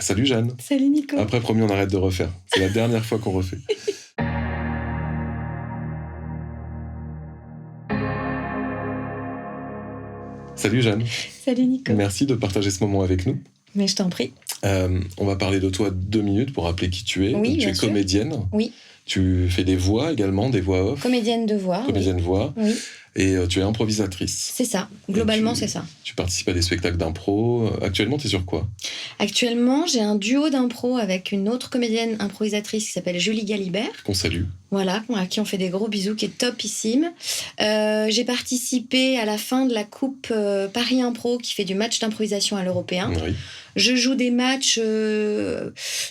Salut Jeanne. Salut Nico. Après, promis, on arrête de refaire. C'est la dernière fois qu'on refait. Salut Jeanne. Salut Nico. Merci de partager ce moment avec nous. Mais je t'en prie. On va parler de toi 2 minutes pour rappeler qui tu es. Oui, Donc, tu es sûr. comédienne. Oui. Tu fais des voix également, des voix off. Comédienne de voix. Comédienne voix. Oui. Et tu es improvisatrice. C'est ça. Globalement, c'est ça. Tu participes à des spectacles d'impro. Actuellement, tu es sur quoi ? Actuellement, j'ai un duo d'impro avec une autre comédienne improvisatrice qui s'appelle Julie Galibert. Qu'on salue. Voilà, à qui on fait des gros bisous, qui est topissime. J'ai participé à la fin de la Coupe Paris Impro, qui fait du match d'improvisation à l'Européen. Oui. Je joue des matchs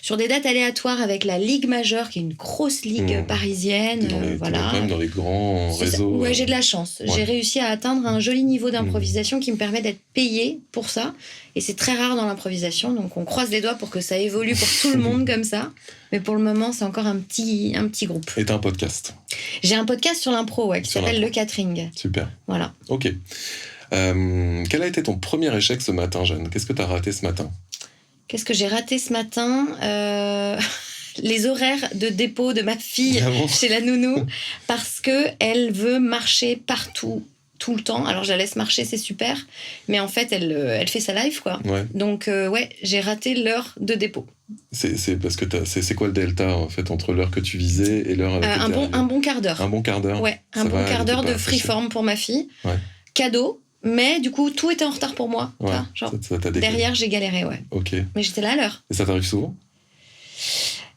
sur des dates aléatoires avec la Ligue majeure, qui est une grosse ligue parisienne. T'es quand même dans les grands réseaux. Ouais, j'ai de la chance. Ouais. J'ai réussi à atteindre un joli niveau d'improvisation qui me permet d'être payée pour ça. Et c'est très rare dans l'improvisation, donc on croise les doigts pour que ça évolue pour tout le monde comme ça. Mais pour le moment, c'est encore un petit groupe. Et t'as un podcast. J'ai un podcast sur l'impro, qui s'appelle Le Catering. Super. Voilà. Ok. Quel a été ton premier échec ce matin, Jeanne ? Qu'est-ce que t'as raté ce matin ? Qu'est-ce que j'ai raté ce matin ? Les horaires de dépôt de ma fille chez la nounou, parce qu'elle veut marcher partout, tout le temps. Alors je la laisse marcher, c'est super, mais en fait elle fait sa life, quoi. Ouais. Donc j'ai raté l'heure de dépôt. C'est parce que c'est quoi le delta en fait entre l'heure que tu visais et l'heure à laquelle un bon quart d'heure. Un bon quart d'heure. Ouais, un bon quart d'heure de freeform pour ma fille. Ouais. Cadeau. Mais du coup, tout était en retard pour moi. Ouais, genre, ça t'a décalé. Derrière, j'ai galéré, ouais. Ok. Mais j'étais là à l'heure. Et ça t'arrive souvent ?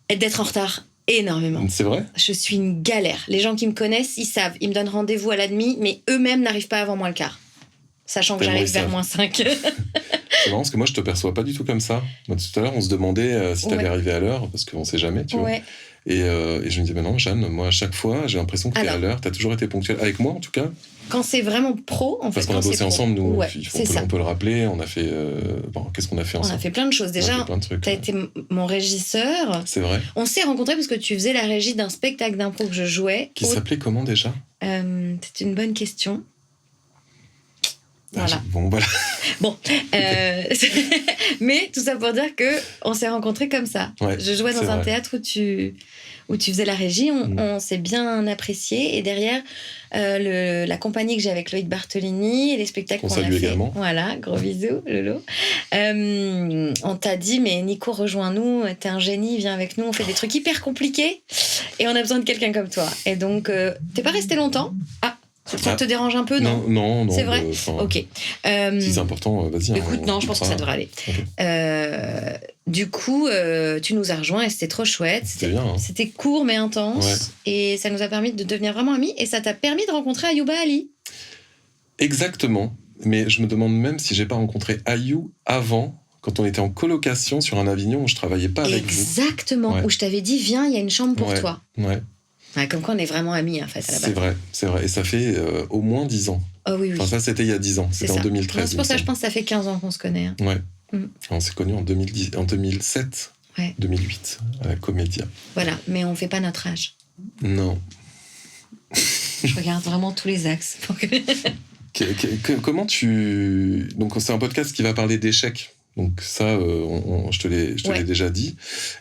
Et d'être en retard, énormément. C'est vrai ? Je suis une galère. Les gens qui me connaissent, ils savent. Ils me donnent rendez-vous à la demi, mais eux-mêmes n'arrivent pas avant moins le quart. Sachant que j'arrive vers moins 5. C'est marrant parce que moi, je te perçois pas du tout comme ça. Moi, tout à l'heure, on se demandait si t'allais arriver à l'heure, parce qu'on sait jamais, tu vois. Ouais. Et je me disais, mais non, Jeanne, moi, à chaque fois, j'ai l'impression que t'es à l'heure. T'as toujours été ponctuelle. Avec moi, en tout cas. Quand c'est vraiment pro, en fait. Parce qu'on a bossé ensemble, nous. Ouais, on peut le rappeler. On a fait... qu'est-ce qu'on a fait ensemble ? On a fait plein de choses. Déjà, t'as été mon régisseur. C'est vrai. On s'est rencontrés parce que tu faisais la régie d'un spectacle d'impro que je jouais. Qui s'appelait comment, déjà ? C'est une bonne question. Voilà. Voilà. Bon, mais tout ça pour dire que on s'est rencontrés comme ça. Ouais, je jouais dans un théâtre où tu faisais la régie, on s'est bien apprécié, et derrière la compagnie que j'ai avec Loïc Bartolini et les spectacles qu'on a fait. Également. Voilà, gros bisous, Lolo. On t'a dit, mais Nico, rejoins-nous, t'es un génie, viens avec nous, on fait des trucs hyper compliqués et on a besoin de quelqu'un comme toi. Et donc, t'es pas resté longtemps. Ça te dérange un peu, non ? Non. C'est vrai ? Ok. Si c'est important, vas-y. Écoute, non, je pense que ça devrait aller. Okay. Du coup, tu nous as rejoints et c'était trop chouette. C'était bien. Hein. C'était court mais intense. Ouais. Et ça nous a permis de devenir vraiment amis. Et ça t'a permis de rencontrer Ayouba Ali. Exactement. Mais je me demande même si j'ai pas rencontré Ayou avant, quand on était en colocation sur un Avignon où je travaillais pas avec vous. Exactement. Ouais. Où je t'avais dit, viens, il y a une chambre pour toi. Ouais. Comme quoi on est vraiment amis en fait à la base. C'est vrai. Et ça fait au moins 10 ans. Oh oui. Enfin ça c'était il y a 10 ans, c'était en 2013. Non, c'est pour ça que je pense que ça fait 15 ans qu'on se connaît. Hein. Ouais. On s'est connus en 2007, 2008, à la Comédia. Voilà, mais on fait pas notre âge. Non. Je regarde vraiment tous les axes. Comment tu... Donc c'est un podcast qui va parler d'échecs. Donc ça, je te l'ai déjà dit.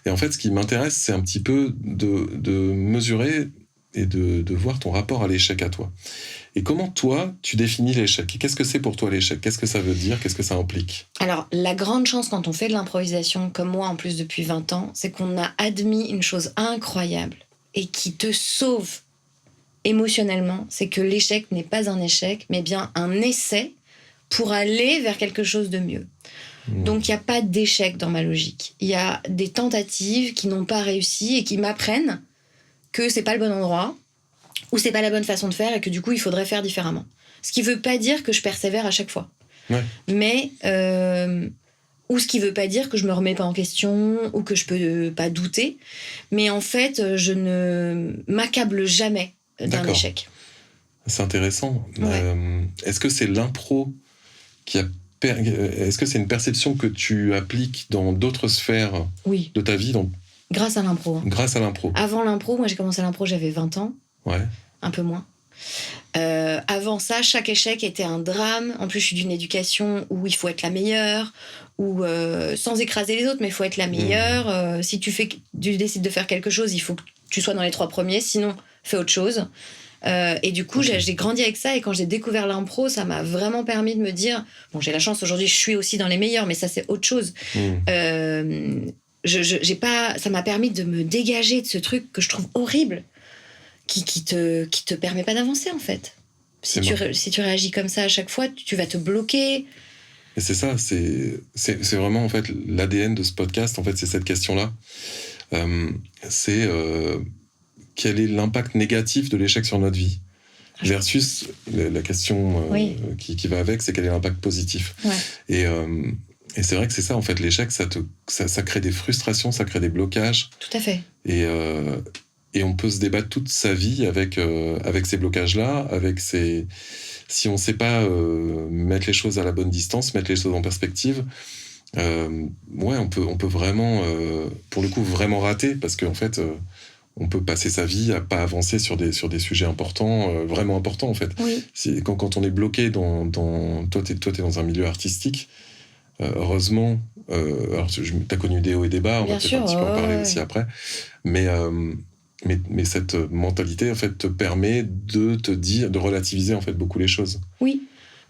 Et en fait, ce qui m'intéresse, c'est un petit peu de mesurer et de voir ton rapport à l'échec à toi. Et comment, toi, tu définis l'échec ? Qu'est-ce que c'est pour toi, l'échec ? Qu'est-ce que ça veut dire ? Qu'est-ce que ça implique ? Alors, la grande chance quand on fait de l'improvisation, comme moi en plus depuis 20 ans, c'est qu'on a admis une chose incroyable et qui te sauve émotionnellement. C'est que l'échec n'est pas un échec, mais bien un essai pour aller vers quelque chose de mieux. Donc, il n'y a pas d'échec dans ma logique. Il y a des tentatives qui n'ont pas réussi et qui m'apprennent que c'est pas le bon endroit ou c'est pas la bonne façon de faire et que du coup, il faudrait faire différemment. Ce qui veut pas dire que je persévère à chaque fois. Ouais. Mais... ou ce qui veut pas dire que je me remets pas en question ou que je peux pas douter. Mais en fait, je ne m'accable jamais d'un échec. C'est intéressant. Ouais. Est-ce que c'est l'impro qui a... Est-ce que c'est une perception que tu appliques dans d'autres sphères de ta vie Grâce à l'impro. Hein. Grâce à l'impro. Avant l'impro, moi j'ai commencé l'impro, j'avais 20 ans. Ouais. Un peu moins. Avant ça, chaque échec était un drame. En plus, je suis d'une éducation où il faut être la meilleure, où sans écraser les autres, mais il faut être la meilleure. Si tu décides de faire quelque chose, il faut que tu sois dans les 3 premiers, sinon fais autre chose. Et du coup, j'ai grandi avec ça, et quand j'ai découvert l'impro, ça m'a vraiment permis de me dire, bon, j'ai la chance aujourd'hui, je suis aussi dans les meilleurs, mais ça c'est autre chose. Ça m'a permis de me dégager de ce truc que je trouve horrible, qui te permet pas d'avancer en fait. Si tu réagis comme ça à chaque fois, tu vas te bloquer. Et c'est ça, c'est vraiment en fait l'ADN de ce podcast. En fait, c'est cette question-là. Quel est l'impact négatif de l'échec sur notre vie versus la question qui va avec, c'est quel est l'impact positif. Et c'est vrai que c'est ça, en fait, l'échec, ça crée des frustrations, ça crée des blocages. Tout à fait. Et on peut se débattre toute sa vie avec ces blocages-là, si on ne sait pas mettre les choses à la bonne distance, mettre les choses en perspective, on peut vraiment, pour le coup, vraiment rater, parce qu'en fait, on peut passer sa vie à pas avancer sur des sujets importants, vraiment importants, en fait. Oui. Quand on est bloqué toi, t'es dans un milieu artistique, heureusement, alors t'as connu des hauts et des bas, on va peut-être un petit peu en parler aussi après, mais cette mentalité, en fait, te permet de relativiser, en fait, beaucoup les choses. Oui,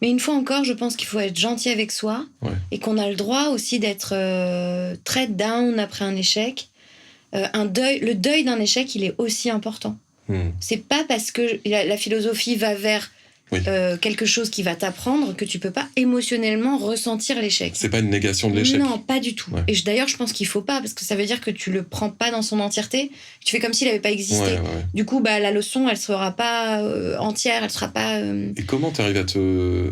mais une fois encore, je pense qu'il faut être gentil avec soi, et qu'on a le droit aussi d'être très down après un échec. Le deuil d'un échec, il est aussi important. C'est pas parce que la philosophie va vers quelque chose qui va t'apprendre que tu peux pas émotionnellement ressentir l'échec. C'est pas une négation de l'échec. Non, pas du tout. Et d'ailleurs, je pense qu'il faut pas, parce que ça veut dire que tu le prends pas dans son entièreté. Tu fais comme s'il avait pas existé. Du coup, la leçon, elle sera pas entière, elle sera pas. Et comment tu arrives à te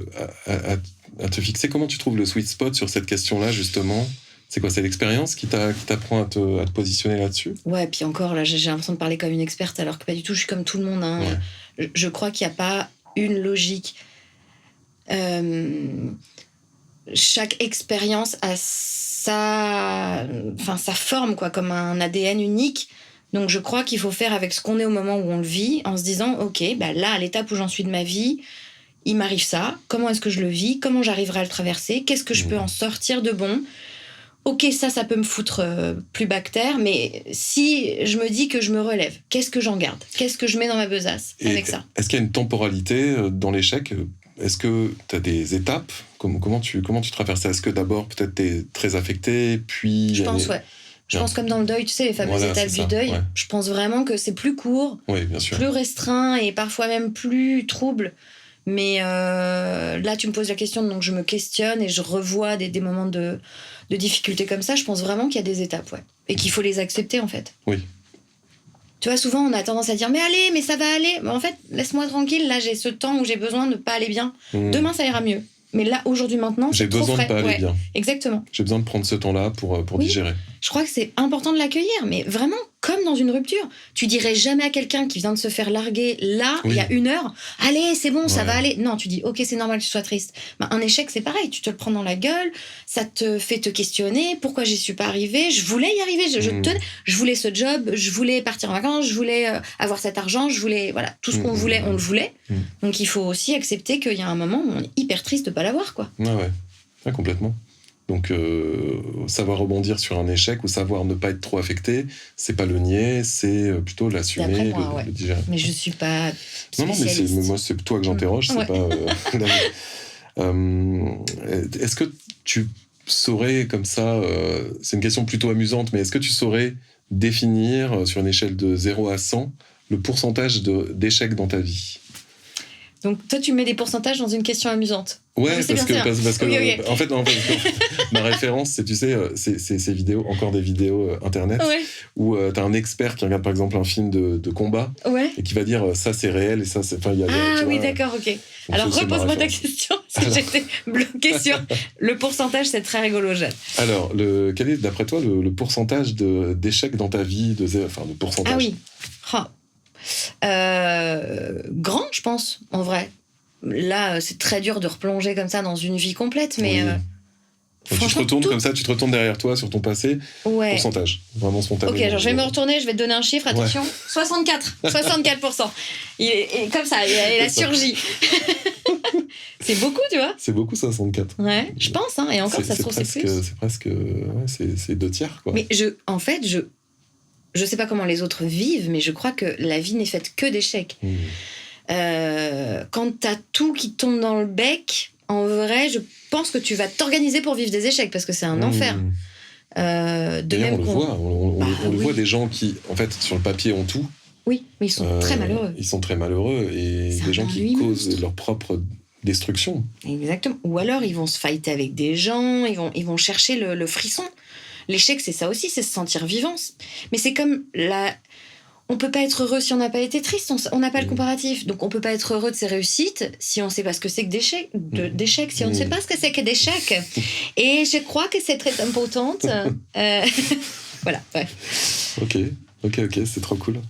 fixer? Comment tu trouves le sweet spot sur cette question-là, justement? C'est quoi? C'est l'expérience qui t'apprend à te positionner là-dessus? Ouais, puis encore, là, j'ai l'impression de parler comme une experte, alors que pas du tout, je suis comme tout le monde. Hein. Je crois qu'il n'y a pas une logique. Chaque expérience a sa forme, quoi, comme un ADN unique. Donc je crois qu'il faut faire avec ce qu'on est au moment où on le vit, en se disant, ok, là, à l'étape où j'en suis de ma vie, il m'arrive ça, comment est-ce que je le vis, comment j'arriverai à le traverser, qu'est-ce que je peux en sortir de bon. Ok, ça peut me foutre plus bas que terre, mais si je me dis que je me relève, qu'est-ce que j'en garde? Qu'est-ce que je mets dans ma besace avec ça? Est-ce qu'il y a une temporalité dans l'échec? Est-ce que tu as des étapes? Comment tu traverses ça? Est-ce que d'abord, peut-être, tu es très affecté, puis... Je pense, Je pense comme dans le deuil, tu sais, les fameuses étapes du deuil. Je pense vraiment que c'est plus court, plus restreint et parfois même plus trouble. Mais là, tu me poses la question, donc je me questionne et je revois des moments de difficultés comme ça. Je pense vraiment qu'il y a des étapes, et qu'il faut les accepter, en fait. Oui. Tu vois, souvent, on a tendance à dire « Mais allez, mais ça va aller !» Mais en fait, laisse-moi tranquille, là, j'ai ce temps où j'ai besoin de pas aller bien. Demain, ça ira mieux. Mais là, aujourd'hui, maintenant, j'ai besoin de pas aller bien. Exactement. J'ai besoin de prendre ce temps-là pour digérer. Je crois que c'est important de l'accueillir, mais vraiment, comme dans une rupture. Tu dirais jamais à quelqu'un qui vient de se faire larguer là, il y a 1 heure, « Allez, c'est bon, ça va aller !» Non, tu dis « Ok, c'est normal que tu sois triste. » Un échec, c'est pareil. Tu te le prends dans la gueule, ça te fait te questionner. Pourquoi j'y suis pas arrivée? Je voulais y arriver, je voulais ce job, je voulais partir en vacances, je voulais avoir cet argent, je voulais... Voilà, tout ce qu'on voulait, on le voulait. Donc il faut aussi accepter qu'il y a un moment où on est hyper triste de pas l'avoir, quoi. Ouais, complètement. Donc, savoir rebondir sur un échec ou savoir ne pas être trop affecté, c'est pas le nier, c'est plutôt l'assumer, le digérer. Mais je suis pas spécialiste. Non, mais moi, c'est toi que j'interroge, c'est pas... est-ce que tu saurais, comme ça, c'est une question plutôt amusante, mais est-ce que tu saurais définir, sur une échelle de 0 à 100, le pourcentage d'échecs dans ta vie? Donc, toi, tu mets des pourcentages dans une question amusante. Ouais, parce que en fait, ma référence, c'est, tu sais, ces vidéos, encore des vidéos internet, où t'as un expert qui regarde par exemple un film de combat et qui va dire ça c'est réel et ça c'est. D'accord, ok. Donc, alors repose-moi ta question, parce que j'étais bloquée sur le pourcentage, c'est très rigolo, Jeanne. Alors, quel est d'après toi le pourcentage d'échecs dans ta vie, le pourcentage? Ah oui. Grand, je pense, en vrai. Là, c'est très dur de replonger comme ça dans une vie complète, mais Donc tu te retournes comme ça, tu te retournes derrière toi sur ton passé. Ouais. Pourcentage, vraiment spontanément. Ok, genre je vais me retourner, je vais te donner un chiffre, attention. Ouais. 64%. Il est comme ça, il a surgi. C'est beaucoup, tu vois. C'est beaucoup, 64. Ouais, je pense, hein, et encore, ça se trouve, c'est plus. C'est presque, ouais, c'est 2/3, quoi. Mais en fait, je sais pas comment les autres vivent, mais je crois que la vie n'est faite que d'échecs. Quand t'as tout qui tombe dans le bec, en vrai, je pense que tu vas t'organiser pour vivre des échecs, parce que c'est un enfer. D'ailleurs, on le voit, des gens qui, en fait, sur le papier, ont tout. Oui, mais ils sont très malheureux. Ils sont très malheureux, et des gens qui causent leur propre destruction. Exactement. Ou alors, ils vont se fighter avec des gens, ils vont chercher le frisson. L'échec, c'est ça aussi, c'est se sentir vivant. Mais c'est comme on peut pas être heureux si on n'a pas été triste, on n'a pas le comparatif. Donc on peut pas être heureux de ses réussites si on sait pas ce que c'est que d'échec, si on ne sait pas ce que c'est que d'échec. Et je crois que c'est très important. Voilà, ouais. Ok, c'est trop cool.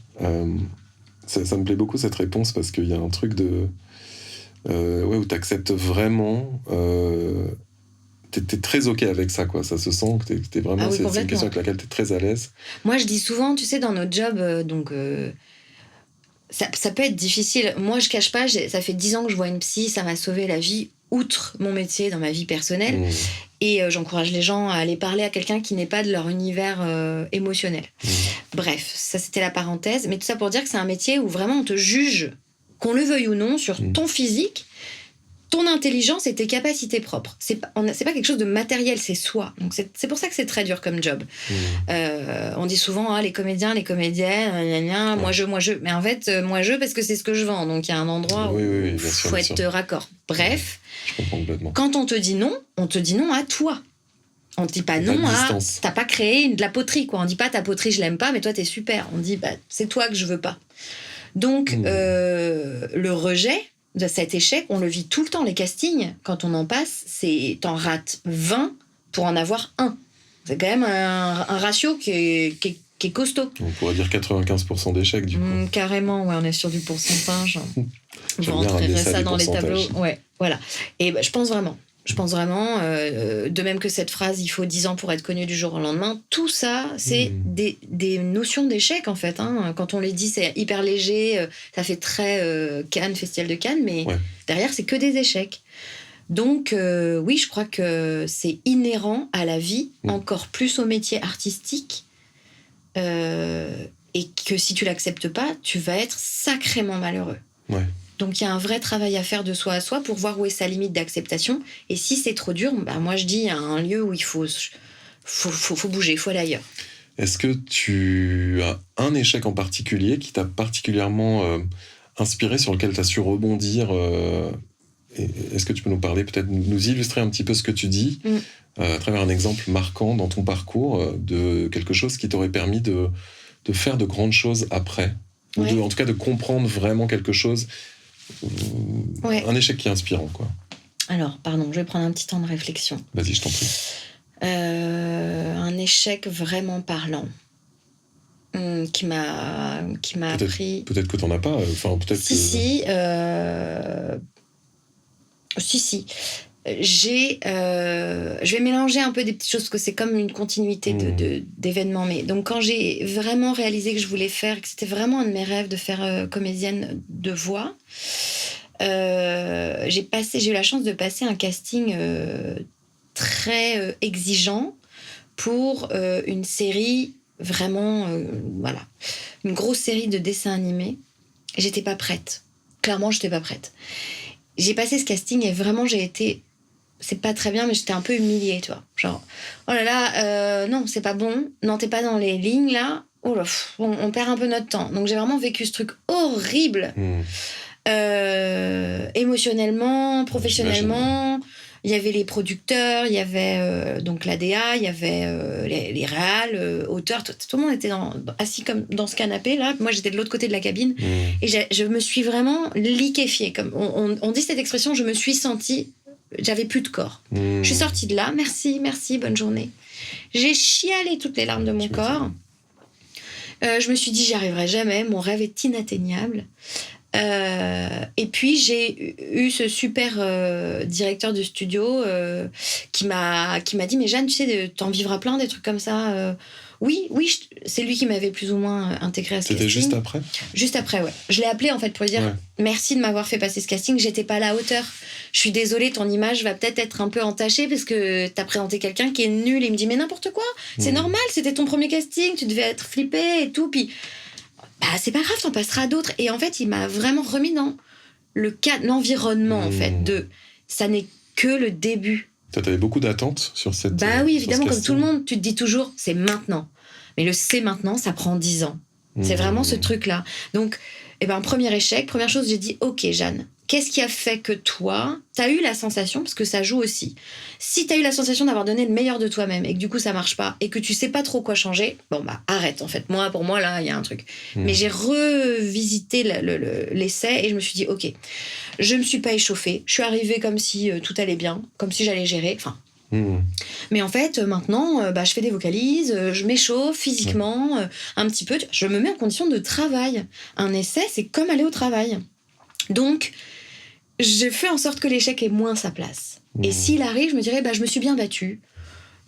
Ça me plaît beaucoup cette réponse, parce qu'il y a un truc où t'acceptes vraiment... T'es très ok avec ça, quoi. Ça se sent que t'es vraiment... c'est une question avec laquelle t'es très à l'aise. Moi, je dis souvent, tu sais, dans notre job, ça peut être difficile. Moi, je cache pas, ça fait 10 ans que je vois une psy, ça m'a sauvé la vie, outre mon métier, dans ma vie personnelle. Et j'encourage les gens à aller parler à quelqu'un qui n'est pas de leur univers émotionnel. Bref, ça, c'était la parenthèse. Mais tout ça pour dire que c'est un métier où vraiment on te juge, qu'on le veuille ou non, sur ton physique, ton intelligence et tes capacités propres. C'est pas quelque chose de matériel, c'est soi. Donc c'est pour ça que c'est très dur comme job. On dit souvent, les comédiens, les comédiennes, moi je. Mais en fait, moi je, parce que c'est ce que je vends. Donc il y a un endroit où il faut être raccord. Bref, je comprends complètement. Quand on te dit non à toi. On te dit pas non à... T'as pas créé de la poterie, quoi. On dit pas ta poterie, je l'aime pas, mais toi t'es super. On dit, c'est toi que je veux pas. Donc le rejet de cet échec, on le vit tout le temps. Les castings, quand on en passe, t'en rates 20 pour en avoir 1. C'est quand même un ratio qui est costaud. On pourrait dire 95% d'échecs, du coup. Carrément, ouais, on est sur du pourcentage. Vous rentrerez ça dans les tableaux. Ouais, voilà. Et je pense vraiment, de même que cette phrase, il faut 10 ans pour être connu du jour au lendemain, tout ça, c'est des notions d'échec, en fait. Hein. Quand on les dit, c'est hyper léger, ça fait très Cannes, Festival de Cannes, mais derrière, c'est que des échecs. Donc, oui, je crois que c'est inhérent à la vie, encore plus au métier artistique, et que si tu l'acceptes pas, tu vas être sacrément malheureux. Ouais. Donc, il y a un vrai travail à faire de soi à soi pour voir où est sa limite d'acceptation. Et si c'est trop dur, moi, je dis, il y a un lieu où il faut bouger, il faut aller ailleurs. Est-ce que tu as un échec en particulier qui t'a particulièrement inspiré, sur lequel tu as su rebondir est-ce que tu peux nous parler, peut-être nous illustrer un petit peu ce que tu dis, à travers un exemple marquant dans ton parcours de quelque chose qui t'aurait permis de faire de grandes choses après, ou en tout cas de comprendre vraiment quelque chose, un échec qui est inspirant, quoi. Alors, pardon, je vais prendre un petit temps de réflexion. Vas-y, je t'en prie. Un échec vraiment parlant. Qui m'a appris... Peut-être que t'en as pas, Si. Je vais mélanger un peu des petites choses, parce que c'est comme une continuité d'événements. Mais donc, quand j'ai vraiment réalisé que je voulais faire, que c'était vraiment un de mes rêves de faire comédienne de voix, j'ai eu la chance de passer un casting très exigeant pour une série vraiment, une grosse série de dessins animés. J'étais pas prête. Clairement, j'étais pas prête. J'ai passé ce casting et vraiment, c'est pas très bien, mais j'étais un peu humiliée, tu vois. Genre, oh là là, non, c'est pas bon. Non, t'es pas dans les lignes, là. Oh là, on perd un peu notre temps. Donc, j'ai vraiment vécu ce truc horrible. Émotionnellement, professionnellement. Il y avait les producteurs, il y avait donc l'ADA, il y avait les réals, auteurs, tout le monde était assis comme dans ce canapé là. Moi j'étais de l'autre côté de la cabine et je me suis vraiment liquéfiée. Comme on dit cette expression, je me suis sentie, j'avais plus de corps. Je suis sortie de là, merci, bonne journée. J'ai chialé toutes les larmes de mon corps. Je me suis dit, j'y arriverai jamais, mon rêve est inatteignable. Et puis j'ai eu ce super directeur de studio qui m'a dit mais Jeanne, tu sais, t'en vivras plein des trucs comme ça. Oui, c'est lui qui m'avait plus ou moins intégré à ce casting. C'était juste après ? Juste après, ouais. Je l'ai appelé en fait pour lui dire merci de m'avoir fait passer ce casting, j'étais pas à la hauteur. Je suis désolée, ton image va peut-être être un peu entachée parce que t'as présenté quelqu'un qui est nul. Et il me dit mais n'importe quoi, c'est normal, c'était ton premier casting, tu devais être flippé et tout. Puis c'est pas grave, t'en passeras d'autres. Et en fait, il m'a vraiment remis dans l'environnement en fait de ça n'est que le début. T'avais beaucoup d'attentes sur cette. Oui, évidemment, comme tout le monde, tu te dis toujours c'est maintenant. Mais le c'est maintenant, ça prend 10 ans. C'est vraiment ce truc-là. Donc, premier échec, première chose, j'ai dit ok, Jeanne, qu'est-ce qui a fait que toi, t'as eu la sensation, parce que ça joue aussi, si t'as eu la sensation d'avoir donné le meilleur de toi-même et que du coup ça marche pas et que tu sais pas trop quoi changer, arrête en fait. Pour moi, là, il y a un truc. Mais j'ai revisité l'essai et je me suis dit ok, je me suis pas échauffée, je suis arrivée comme si tout allait bien, comme si j'allais gérer, mais en fait, maintenant, je fais des vocalises, je m'échauffe physiquement, un petit peu, je me mets en condition de travail. Un essai, c'est comme aller au travail. Donc, je fais en sorte que l'échec ait moins sa place. Et s'il arrive, je me dirais, je me suis bien battue,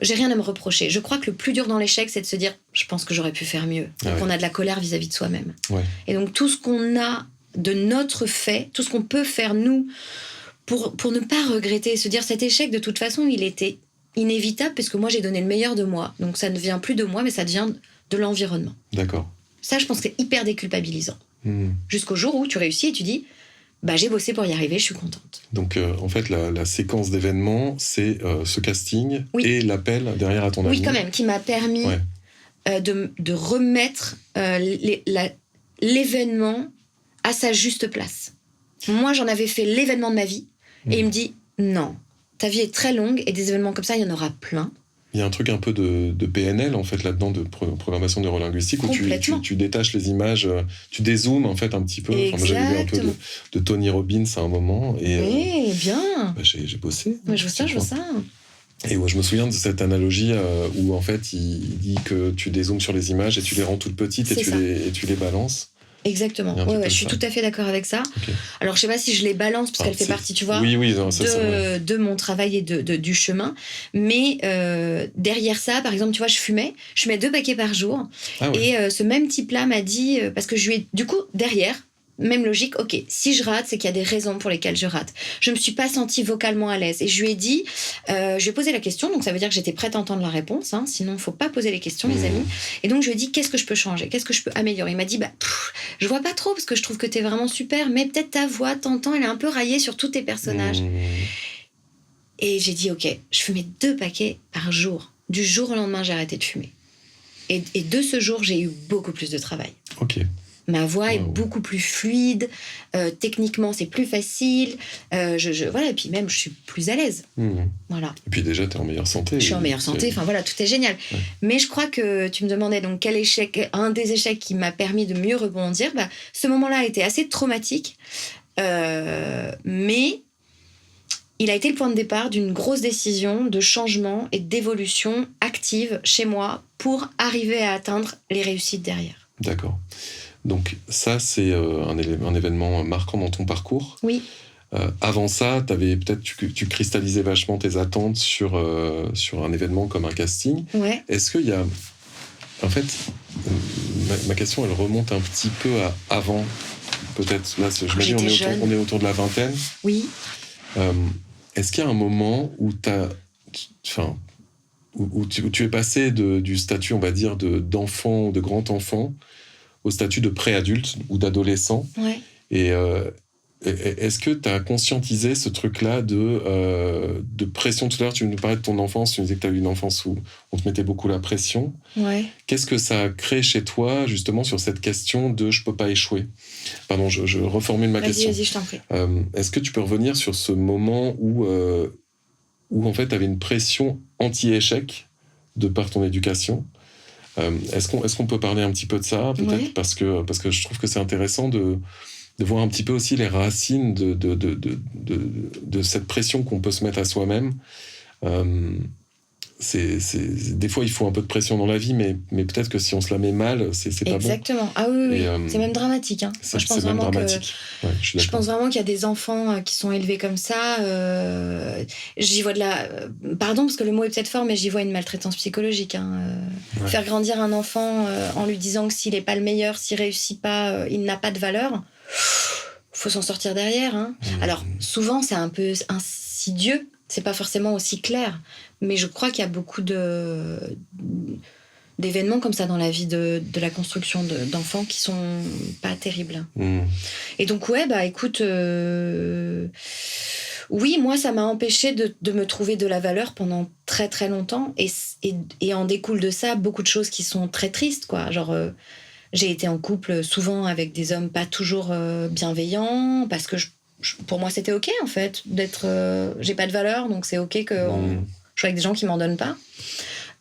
j'ai rien à me reprocher. Je crois que le plus dur dans l'échec, c'est de se dire, je pense que j'aurais pu faire mieux. Donc, on a de la colère vis-à-vis de soi-même. Ouais. Et donc, tout ce qu'on a de notre fait, tout ce qu'on peut faire, nous, pour ne pas regretter, se dire cet échec, de toute façon, il était inévitable parce que moi, j'ai donné le meilleur de moi. Donc, ça ne vient plus de moi, mais ça vient de l'environnement. D'accord. Ça, je pense que c'est hyper déculpabilisant. Jusqu'au jour où tu réussis et tu dis, j'ai bossé pour y arriver, je suis contente. Donc, en fait, la séquence d'événements, c'est ce casting et l'appel derrière à ton ami. Oui, quand même, qui m'a permis de remettre l'événement à sa juste place. Moi, j'en avais fait l'événement de ma vie et il me dit, non, ta vie est très longue et des événements comme ça, il y en aura plein. Il y a un truc un peu de PNL, en fait, là-dedans, de programmation neurolinguistique, où tu détaches les images, tu dézoomes, en fait, un petit peu. Moi, j'avais vu un peu de Tony Robbins à un moment. Et bien. J'ai bossé. Ouais, je vois ça. Et je me souviens de cette analogie où, en fait, il dit que tu dézoomes sur les images et tu les rends toutes petites et tu les balances. Exactement. Je suis tout à fait d'accord avec ça. Okay. Alors, je sais pas si je les balance parce qu'elle fait partie, tu vois, de mon travail et du chemin. Mais derrière ça, par exemple, tu vois, je fumais 2 paquets par jour. Et ce même type-là m'a dit, parce que je lui ai, du coup, derrière, même logique, ok, si je rate, c'est qu'il y a des raisons pour lesquelles je rate. Je me suis pas sentie vocalement à l'aise. Et je lui ai dit, je lui ai posé la question, donc ça veut dire que j'étais prête à entendre la réponse, sinon faut pas poser les questions, les amis. Et donc je lui ai dit, qu'est-ce que je peux changer, qu'est-ce que je peux améliorer. Il m'a dit, je vois pas trop, parce que je trouve que t'es vraiment super, mais peut-être ta voix, t'entends, elle est un peu raillée sur tous tes personnages. Et j'ai dit, ok, je fumais 2 paquets par jour. Du jour au lendemain, j'ai arrêté de fumer. Et de ce jour, j'ai eu beaucoup plus de travail. Ok. Ma voix est beaucoup plus fluide, techniquement c'est plus facile, voilà, et puis même je suis plus à l'aise. Voilà. Et puis déjà tu es en meilleure santé. Je suis en meilleure santé, voilà, tout est génial. Ouais. Mais je crois que tu me demandais donc quel échec, un des échecs qui m'a permis de mieux rebondir, ce moment-là a été assez traumatique, mais il a été le point de départ d'une grosse décision de changement et d'évolution active chez moi pour arriver à atteindre les réussites derrière. D'accord. Donc ça, c'est un événement marquant dans ton parcours. Oui. Avant ça, tu cristallisais vachement tes attentes sur un événement comme un casting. Ouais. Est-ce qu'il y a... En fait, ma question, elle remonte un petit peu à avant. Peut-être, là, j'imagine, on est autour de la vingtaine. Oui. Est-ce qu'il y a un moment où tu es passé du statut, on va dire, d'enfant, de grand enfant, au statut de préadulte ou d'adolescent. Ouais. Et est-ce que tu as conscientisé ce truc-là de pression? Tout à l'heure, tu nous parlais de ton enfance, tu nous disais que tu as eu une enfance où on te mettait beaucoup la pression. Ouais. Qu'est-ce que ça crée chez toi, justement, sur cette question de « je peux pas échouer » Pardon, je reformule ma question. Vas-y, je t'en prie. Est-ce que tu peux revenir sur ce moment où en fait, tu avais une pression anti-échec de par ton éducation? Est-ce qu'on peut parler un petit peu de ça, peut-être, parce que je trouve que c'est intéressant de voir un petit peu aussi les racines de cette pression qu'on peut se mettre à soi-même. des fois, il faut un peu de pression dans la vie, mais peut-être que si on se la met mal, c'est pas bon. Exactement. Ah oui. C'est même dramatique. Hein. Moi, je pense vraiment je pense vraiment qu'il y a des enfants qui sont élevés comme ça. J'y vois pardon, parce que le mot est peut-être fort, mais j'y vois une maltraitance psychologique. Hein. Faire grandir un enfant en lui disant que s'il n'est pas le meilleur, s'il réussit pas, il n'a pas de valeur. Faut s'en sortir derrière. Hein. Alors, souvent, c'est un peu insidieux. C'est pas forcément aussi clair. Mais je crois qu'il y a beaucoup d'événements comme ça dans la vie de la construction d'enfants qui sont pas terribles. Et donc, écoute... oui, moi, ça m'a empêché de me trouver de la valeur pendant très, très longtemps. Et en découle de ça beaucoup de choses qui sont très tristes, quoi. Genre... j'ai été en couple souvent avec des hommes pas toujours bienveillants, parce que pour moi c'était ok en fait d'être j'ai pas de valeur, donc c'est ok que je sois avec des gens qui m'en donnent pas.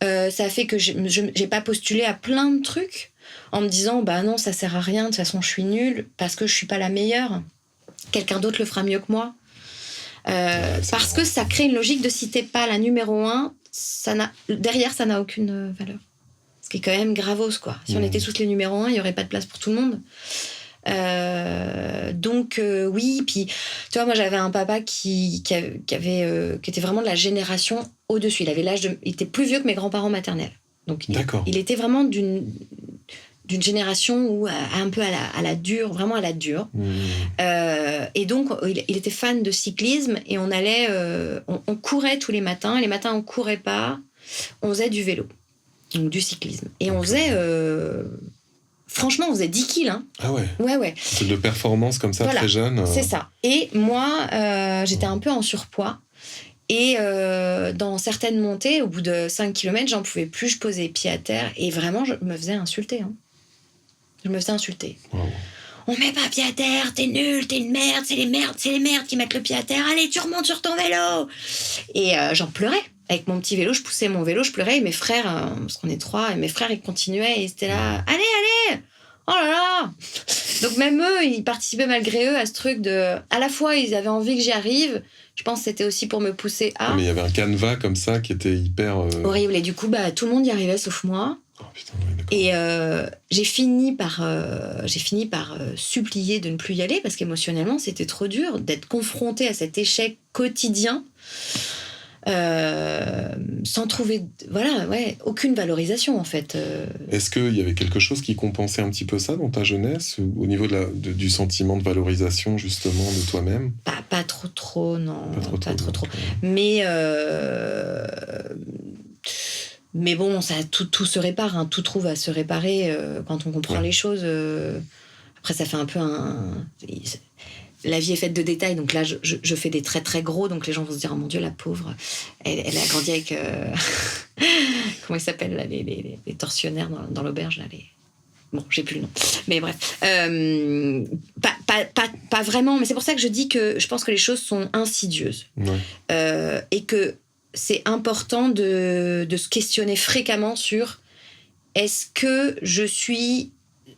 Ça fait que j'ai pas postulé à plein de trucs en me disant bah non, ça sert à rien, de toute façon je suis nulle parce que je suis pas la meilleure, quelqu'un d'autre le fera mieux que moi. Parce que ça crée une logique de si t'es pas la numéro 1, derrière ça n'a aucune valeur. Ce qui est quand même gravos, quoi. Si on était tous les numéros 1, il n'y aurait pas de place pour tout le monde. Donc, oui. Puis, tu vois, moi, j'avais un papa qui était vraiment de la génération au-dessus. Il était plus vieux que mes grands-parents maternels. Donc, il était vraiment d'une génération où, un peu à la dure, vraiment à la dure. Et donc, il était fan de cyclisme et on allait... on courait tous les matins. Les matins, on courait pas. On faisait du vélo. Donc du cyclisme. Et on faisait... franchement, on faisait 10 kills. Hein. Ah ouais. Ouais. C'est de performance comme ça, voilà, très jeune. C'est ça. Et moi, j'étais un peu en surpoids. Et dans certaines montées, au bout de 5 km, j'en pouvais plus, je posais les pieds à terre. Et vraiment, je me faisais insulter. Hein. Je me faisais insulter. Wow. On met pas pied à terre, t'es nul, t'es une merde, c'est les merdes qui mettent le pied à terre. Allez, tu remontes sur ton vélo. Et j'en pleurais. Avec mon petit vélo, je poussais mon vélo, je pleurais, et mes frères, parce qu'on est 3, et mes frères, ils continuaient, et c'était là, allez, oh là là. Donc même eux, ils participaient malgré eux à ce truc de... À la fois, ils avaient envie que j'y arrive, je pense que c'était aussi pour me pousser à... Mais il y avait un canevas comme ça qui était hyper... horrible, et du coup, tout le monde y arrivait, sauf moi. Oh putain, ouais, d'accord. Et j'ai fini par supplier de ne plus y aller, parce qu'émotionnellement, c'était trop dur d'être confrontée à cet échec quotidien. Sans trouver aucune valorisation en fait. Est-ce qu'il y avait quelque chose qui compensait un petit peu ça dans ta jeunesse, au niveau du sentiment de valorisation justement de toi-même? Pas trop, non. Pas trop. Mais bon, ça, tout se répare, hein. Tout trouve à se réparer quand on comprend les choses. Après, ça fait un peu la vie est faite de détails, donc là, je fais des traits très gros, donc les gens vont se dire, oh mon Dieu, la pauvre, elle a grandi avec... comment ils s'appellent, là, les tortionnaires dans l'auberge, là, Bon, j'ai plus le nom. Mais bref. Pas vraiment, mais c'est pour ça que je dis que je pense que les choses sont insidieuses. Ouais. Et que c'est important de se questionner fréquemment sur est-ce que je suis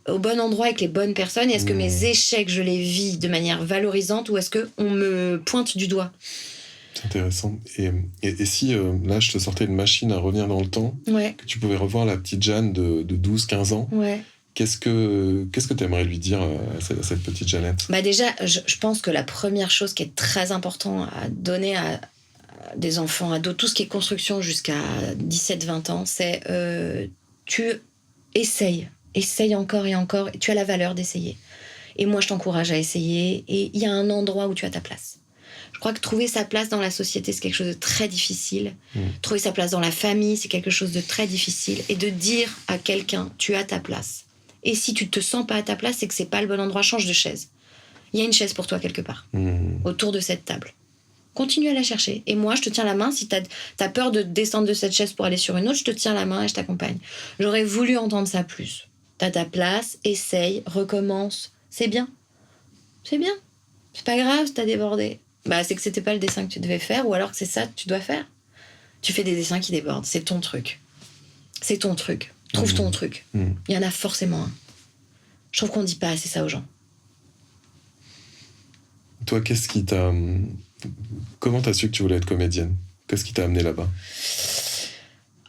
au bon endroit avec les bonnes personnes, et est-ce que mes échecs, je les vis de manière valorisante, ou est-ce qu'on me pointe du doigt? C'est intéressant. Et si, là, je te sortais une machine à revenir dans le temps, que tu pouvais revoir la petite Jeanne de 12-15 ans, qu'est-ce que tu aimerais lui dire à cette petite Jeannette? Déjà, je pense que la première chose qui est très importante à donner à des enfants, ados, tout ce qui est construction jusqu'à 17-20 ans, c'est tu essayes. Essaye encore et encore, tu as la valeur d'essayer. Et moi, je t'encourage à essayer, et il y a un endroit où tu as ta place. Je crois que trouver sa place dans la société, c'est quelque chose de très difficile. Trouver sa place dans la famille, c'est quelque chose de très difficile. Et de dire à quelqu'un, tu as ta place. Et si tu te sens pas à ta place, c'est que c'est pas le bon endroit, change de chaise. Il y a une chaise pour toi quelque part, autour de cette table. Continue à la chercher. Et moi, je te tiens la main. Si t'as peur de descendre de cette chaise pour aller sur une autre, je te tiens la main et je t'accompagne. J'aurais voulu entendre ça plus. T'as ta place, essaye, recommence. C'est bien. C'est bien. C'est pas grave si t'as débordé. C'est que c'était pas le dessin que tu devais faire, ou alors que c'est ça que tu dois faire. Tu fais des dessins qui débordent. C'est ton truc. Trouve ton truc. Il y en a forcément un. Je trouve qu'on dit pas assez ça aux gens. Toi, comment t'as su que tu voulais être comédienne? Qu'est-ce qui t'a amené là-bas?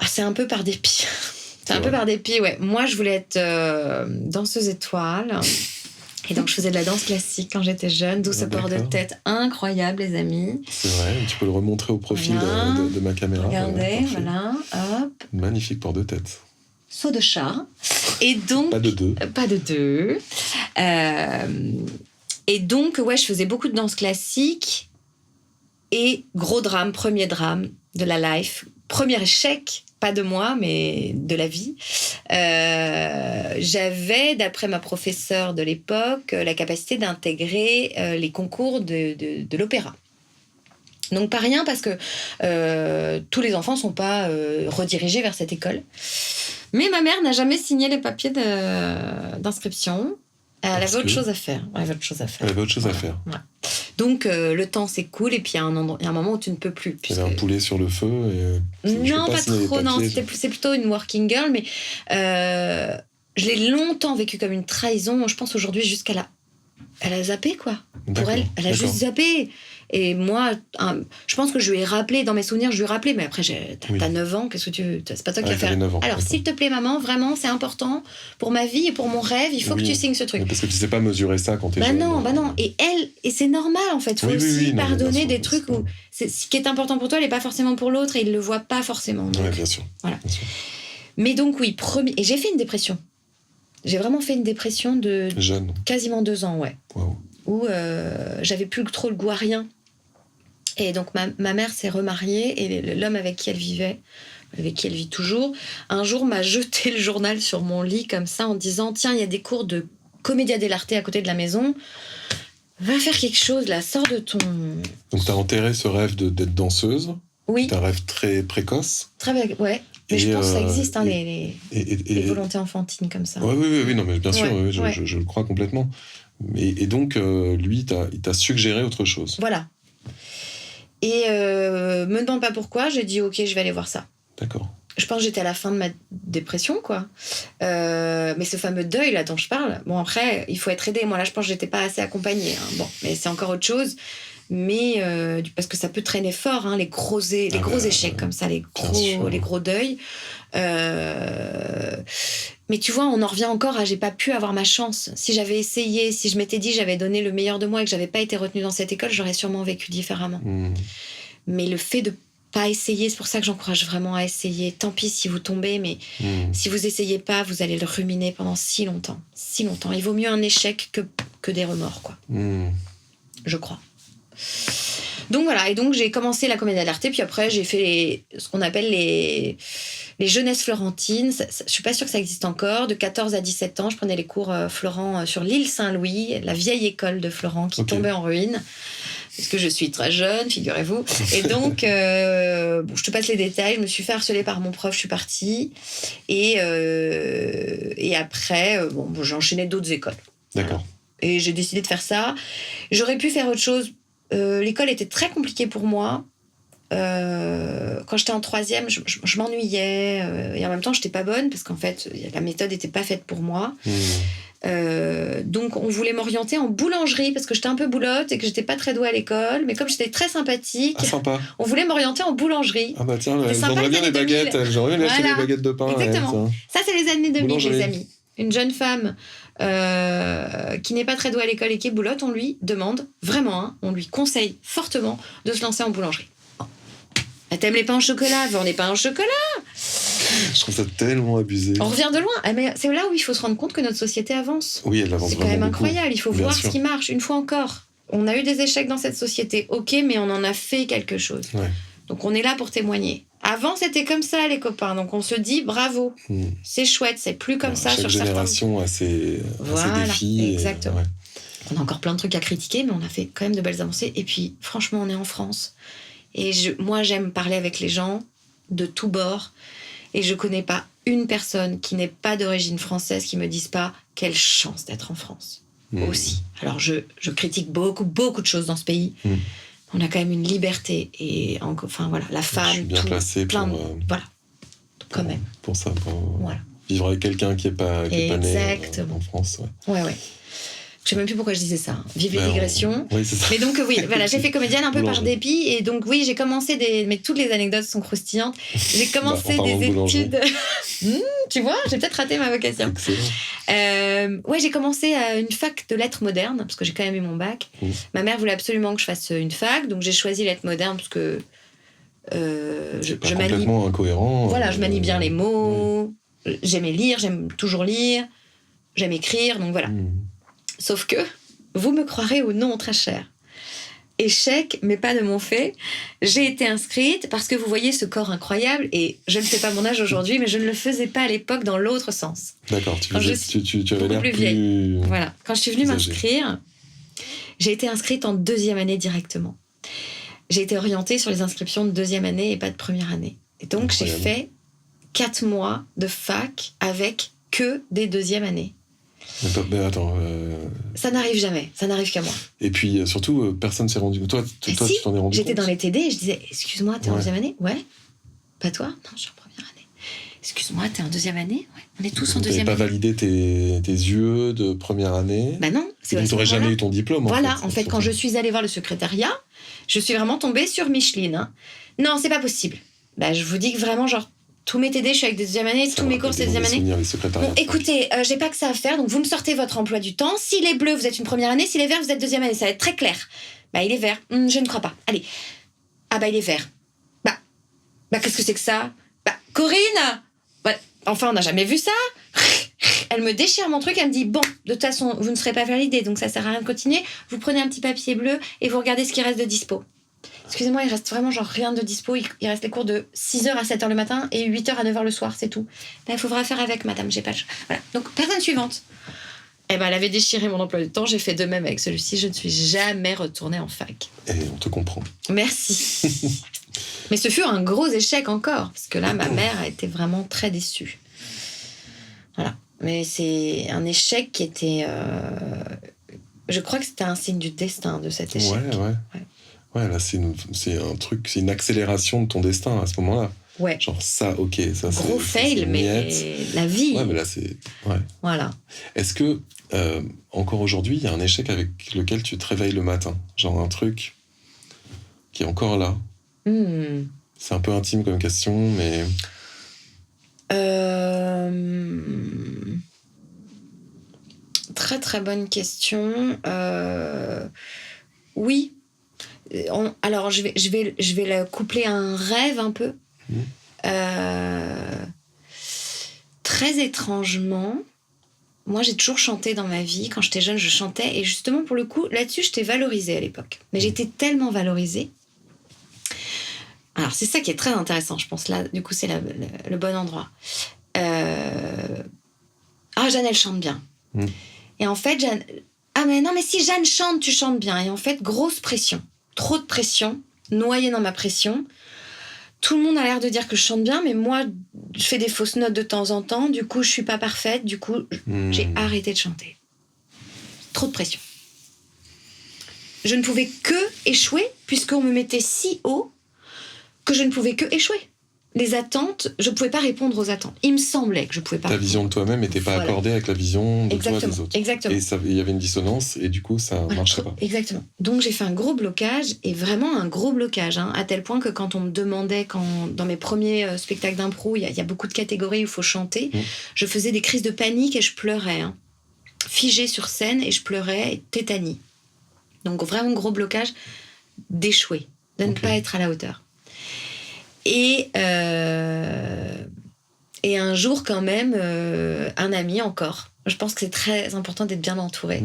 C'est un peu par dépit. C'est un peu par dépit, ouais. Moi, je voulais être danseuse étoile. Et donc, je faisais de la danse classique quand j'étais jeune, d'où ce port de tête incroyable, les amis. C'est vrai, tu peux le remontrer au profil de ma caméra. Regardez, voilà, hop. Magnifique port de tête. Saut de chat. Et donc... Pas de deux. Pas de deux. Et donc, ouais, je faisais beaucoup de danse classique. Et gros drame, premier drame de la life. Premier échec, pas de moi, mais de la vie. J'avais, d'après ma professeure de l'époque, la capacité d'intégrer les concours de l'opéra. Donc pas rien, parce que tous les enfants ne sont pas redirigés vers cette école. Mais ma mère n'a jamais signé les papiers d'inscription. Elle avait autre chose à faire. Elle avait autre chose à faire. Ouais. Donc, le temps s'écoule, et puis il y a un moment où tu ne peux plus. Il y avait un poulet sur le feu. Non, pas trop. Non, c'est plutôt une working girl, mais je l'ai longtemps vécu comme une trahison. Je pense aujourd'hui jusqu'à elle a zappé, quoi. Pour elle a juste zappé. Et moi, je pense que je lui ai rappelé, dans mes souvenirs, mais après, t'as 9 ans, qu'est-ce que c'est pas toi qui vas faire. Alors, s'il te plaît, maman, vraiment, c'est important pour ma vie et pour mon rêve, il faut que tu signes ce truc. Mais parce que tu sais pas mesurer ça quand t'es jeune. Non. Et c'est normal, en fait. Il faut aussi pardonner des trucs où ce qui est important pour toi n'est pas forcément pour l'autre, et il le voit pas forcément. Oui, bien sûr. Voilà. Bien sûr. Mais donc, oui, et j'ai fait une dépression. J'ai vraiment fait une dépression de jeune. Quasiment 2 ans, ouais. Wow. Où j'avais plus trop le goût à rien. Et donc, ma mère s'est remariée, et l'homme avec qui elle vivait, avec qui elle vit toujours, un jour m'a jeté le journal sur mon lit comme ça, en disant « Tiens, il y a des cours de commedia dell'arte à côté de la maison. Va faire quelque chose, là, sors de ton... » Donc, t'as enterré ce rêve d'être danseuse. Oui. C'est un rêve très précoce. Ouais. Mais je pense que ça existe, les volontés enfantines comme ça. Oui, non, mais bien sûr, je le crois complètement. Et donc, lui, il t'a suggéré autre chose. Voilà. Et me demande pas pourquoi, j'ai dit ok, je vais aller voir ça. D'accord. Je pense que j'étais à la fin de ma dépression, quoi. Mais ce fameux deuil là dont je parle, bon après, il faut être aidé. Moi là, je pense que j'étais pas assez accompagnée. Bon, mais c'est encore autre chose. Mais parce que ça peut traîner fort, les gros échecs comme ça, les gros deuils. Mais tu vois, on en revient encore à j'ai pas pu avoir ma chance. Si j'avais essayé, si je m'étais dit j'avais donné le meilleur de moi et que j'avais pas été retenue dans cette école, j'aurais sûrement vécu différemment. Mais le fait de pas essayer, c'est pour ça que j'encourage vraiment à essayer. Tant pis si vous tombez, mais si vous essayez pas, vous allez le ruminer pendant si longtemps. Il vaut mieux un échec que des remords, quoi. Je crois. Donc voilà, et donc j'ai commencé la commedia dell'arte, puis après j'ai fait ce qu'on appelle les jeunesses florentines. Je suis pas sûre que ça existe encore. De 14 à 17 ans, je prenais les cours Florent sur l'île Saint-Louis, la vieille école de Florent qui tombait en ruine. Parce que je suis très jeune, figurez-vous. Et donc, je te passe les détails. Je me suis fait harceler par mon prof, je suis partie. Et après, j'ai enchaîné d'autres écoles. D'accord. Et j'ai décidé de faire ça. J'aurais pu faire autre chose. L'école était très compliquée pour moi. Quand j'étais en 3e, je m'ennuyais. Et en même temps, je n'étais pas bonne parce qu'en fait, la méthode n'était pas faite pour moi. Donc, on voulait m'orienter en boulangerie parce que j'étais un peu boulotte et que j'étais pas très douée à l'école. Mais comme j'étais très sympathique, sympa. On voulait m'orienter en boulangerie. Ah bah tiens, j'aimerais bien les baguettes. J'aurais bien acheté des baguettes de pain. Exactement. Ça, c'est les années 2000, boulangerie. les amis. Une jeune femme qui n'est pas très douée à l'école et qui est boulotte, on lui demande vraiment, on lui conseille fortement de se lancer en boulangerie. T'aimes les pains au chocolat, vendez pains au chocolat. Je trouve ça tellement abusé. On revient de loin. Mais c'est là où il faut se rendre compte que notre société avance. Oui, elle avance. C'est quand même incroyable. Il faut bien voir sûr. Ce qui marche. Une fois encore, on a eu des échecs dans cette société. Ok, mais on en a fait quelque chose. Ouais. Donc on est là pour témoigner. Avant, c'était comme ça, les copains. Donc on se dit bravo. C'est chouette. C'est plus comme ça chaque sur génération a ses défis. Exactement. On a encore plein de trucs à critiquer, mais on a fait quand même de belles avancées. Et puis, franchement, on est en France. Et moi, j'aime parler avec les gens de tous bords. Et je connais pas une personne qui n'est pas d'origine française qui me dise pas quelle chance d'être en France. Aussi. Alors, je critique beaucoup de choses dans ce pays. On a quand même une liberté. Et enfin, voilà, la femme. Je suis bien placée pour... voilà. Quand même. Pour ça. Voilà. Vivre avec quelqu'un qui est pas né en France. Ouais. Je sais même plus pourquoi je disais ça. Vive les digressions. Oui, c'est ça. Mais donc, oui, voilà, j'ai fait comédienne un peu par dépit. Et donc, oui, j'ai commencé mais toutes les anecdotes sont croustillantes. J'ai commencé des études. Tu vois, j'ai peut-être raté ma vocation. Ouais, j'ai commencé à une fac de lettres modernes, parce que j'ai quand même eu mon bac. Ma mère voulait absolument que je fasse une fac, donc j'ai choisi lettres modernes, parce que je manie complètement incohérent. Voilà, je manie bien les mots. J'aimais lire, j'aime toujours lire. J'aime écrire, donc voilà. Sauf que, vous me croirez ou non, très cher. Échec, mais pas de mon fait. J'ai été inscrite parce que vous voyez ce corps incroyable, et je ne sais pas mon âge aujourd'hui, mais je ne le faisais pas à l'époque dans l'autre sens. D'accord, tu avais l'air plus vieille. Voilà. Quand je suis venue m'inscrire, j'ai été inscrite en 2e année directement. J'ai été orientée sur les inscriptions de 2e année et pas de première année. Et donc, j'ai fait 4 mois de fac avec que des 2e années. Mais attends. Ça n'arrive jamais, ça n'arrive qu'à moi. Et puis surtout, personne s'est rendu. Toi, tu t'en es rendu compte. J'étais dans les TD et je disais, excuse-moi, t'es en 2e année? Ouais. Pas toi? Non, je suis en première année. Excuse-moi, t'es en 2e année? Ouais. On est tous en 2e année. Tu n'avais pas validé tes UE de première année? Bah non. Tu n'aurais jamais eu ton diplôme. Voilà, en fait, quand je suis allée voir le secrétariat, je suis vraiment tombée sur Micheline. Hein. Non, c'est pas possible. Bah, je vous dis que vraiment, genre, tous mes TD, je suis avec des 2e année, tous mes cours, c'est 2e année. Bon, écoutez, j'ai pas que ça à faire, donc vous me sortez votre emploi du temps. S'il est bleu, vous êtes une première année, s'il est vert, vous êtes 2e année. Ça va être très clair. Bah, il est vert. Je ne crois pas. Allez. Ah, bah, il est vert. Bah, qu'est-ce que c'est que ça? Bah, Corinne! Bah, enfin, on n'a jamais vu ça. Elle me déchire mon truc, elle me dit, bon, de toute façon, vous ne serez pas validé, donc ça sert à rien de continuer. Vous prenez un petit papier bleu et vous regardez ce qui reste de dispo. Excusez-moi, il reste vraiment genre rien de dispo. Il reste les cours de 6h à 7h le matin et 8h à 9h le soir, c'est tout. Il faudra faire avec, madame, j'ai pas le choix. Voilà. Donc, personne suivante. Eh ben, elle avait déchiré mon emploi du temps, j'ai fait de même avec celui-ci. Je ne suis jamais retournée en fac. Et on te comprend. Merci. Mais ce fut un gros échec encore, parce que là, ma mère a été vraiment très déçue. Voilà. Mais c'est un échec qui était... Je crois que c'était un signe du destin de cet échec. Ouais. Ouais, là, c'est un truc, c'est une accélération de ton destin à ce moment-là. Ouais. Genre ça, ok, ça c'est... Gros fail, mais la vie. Ouais, mais là, c'est... Ouais. Voilà. Est-ce que, encore aujourd'hui, il y a un échec avec lequel tu te réveilles le matin? Genre un truc qui est encore là. C'est un peu intime comme question, mais... Très, très bonne question. Oui. Alors, je vais le coupler à un rêve un peu. Très étrangement, moi, j'ai toujours chanté dans ma vie. Quand j'étais jeune, je chantais. Et justement, pour le coup, là-dessus, j'étais valorisée à l'époque. Mais j'étais tellement valorisée. Alors, c'est ça qui est très intéressant, je pense. Là, du coup, c'est le bon endroit. Jeanne, elle chante bien. Et en fait, Jeanne... Ah, mais non, mais si Jeanne chante, tu chantes bien. Et en fait, grosse pression. Trop de pression. Noyée dans ma pression. Tout le monde a l'air de dire que je chante bien, mais moi, je fais des fausses notes de temps en temps. Du coup, je suis pas parfaite. Du coup, j'ai arrêté de chanter. Trop de pression. Je ne pouvais que échouer, puisqu'on me mettait si haut que je ne pouvais que échouer. Les attentes, je ne pouvais pas répondre aux attentes. Il me semblait que je ne pouvais pas répondre. Vision de toi-même n'était pas accordée avec la vision de toi des autres. Exactement. Et il y avait une dissonance, et du coup, ça ne marchait pas. Exactement. Donc, j'ai fait un gros blocage, et vraiment un gros blocage, à tel point que quand on me demandait, dans mes premiers spectacles d'impro, il y a beaucoup de catégories où il faut chanter, je faisais des crises de panique et je pleurais. Figée sur scène, et je pleurais, et tétanie. Donc, vraiment gros blocage d'échouer, de ne pas être à la hauteur. Et un jour, quand même, un ami encore. Je pense que c'est très important d'être bien entouré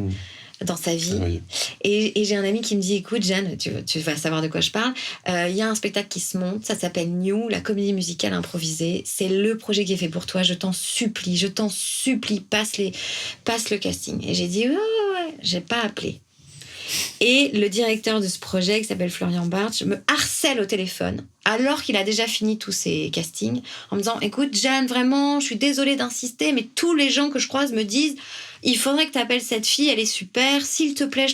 dans sa vie. Oui. Et j'ai un ami qui me dit, écoute, Jeanne, tu vas savoir de quoi je parle. Il y a un spectacle qui se monte, ça s'appelle New, la comédie musicale improvisée. C'est le projet qui est fait pour toi. Je t'en supplie, passe le casting. Et j'ai dit, ouais, j'ai pas appelé. Et le directeur de ce projet, qui s'appelle Florian Bartsch, me harcèle au téléphone, alors qu'il a déjà fini tous ses castings, en me disant, écoute, Jeanne, vraiment, je suis désolée d'insister, mais tous les gens que je croise me disent, il faudrait que tu appelles cette fille, elle est super, s'il te plaît,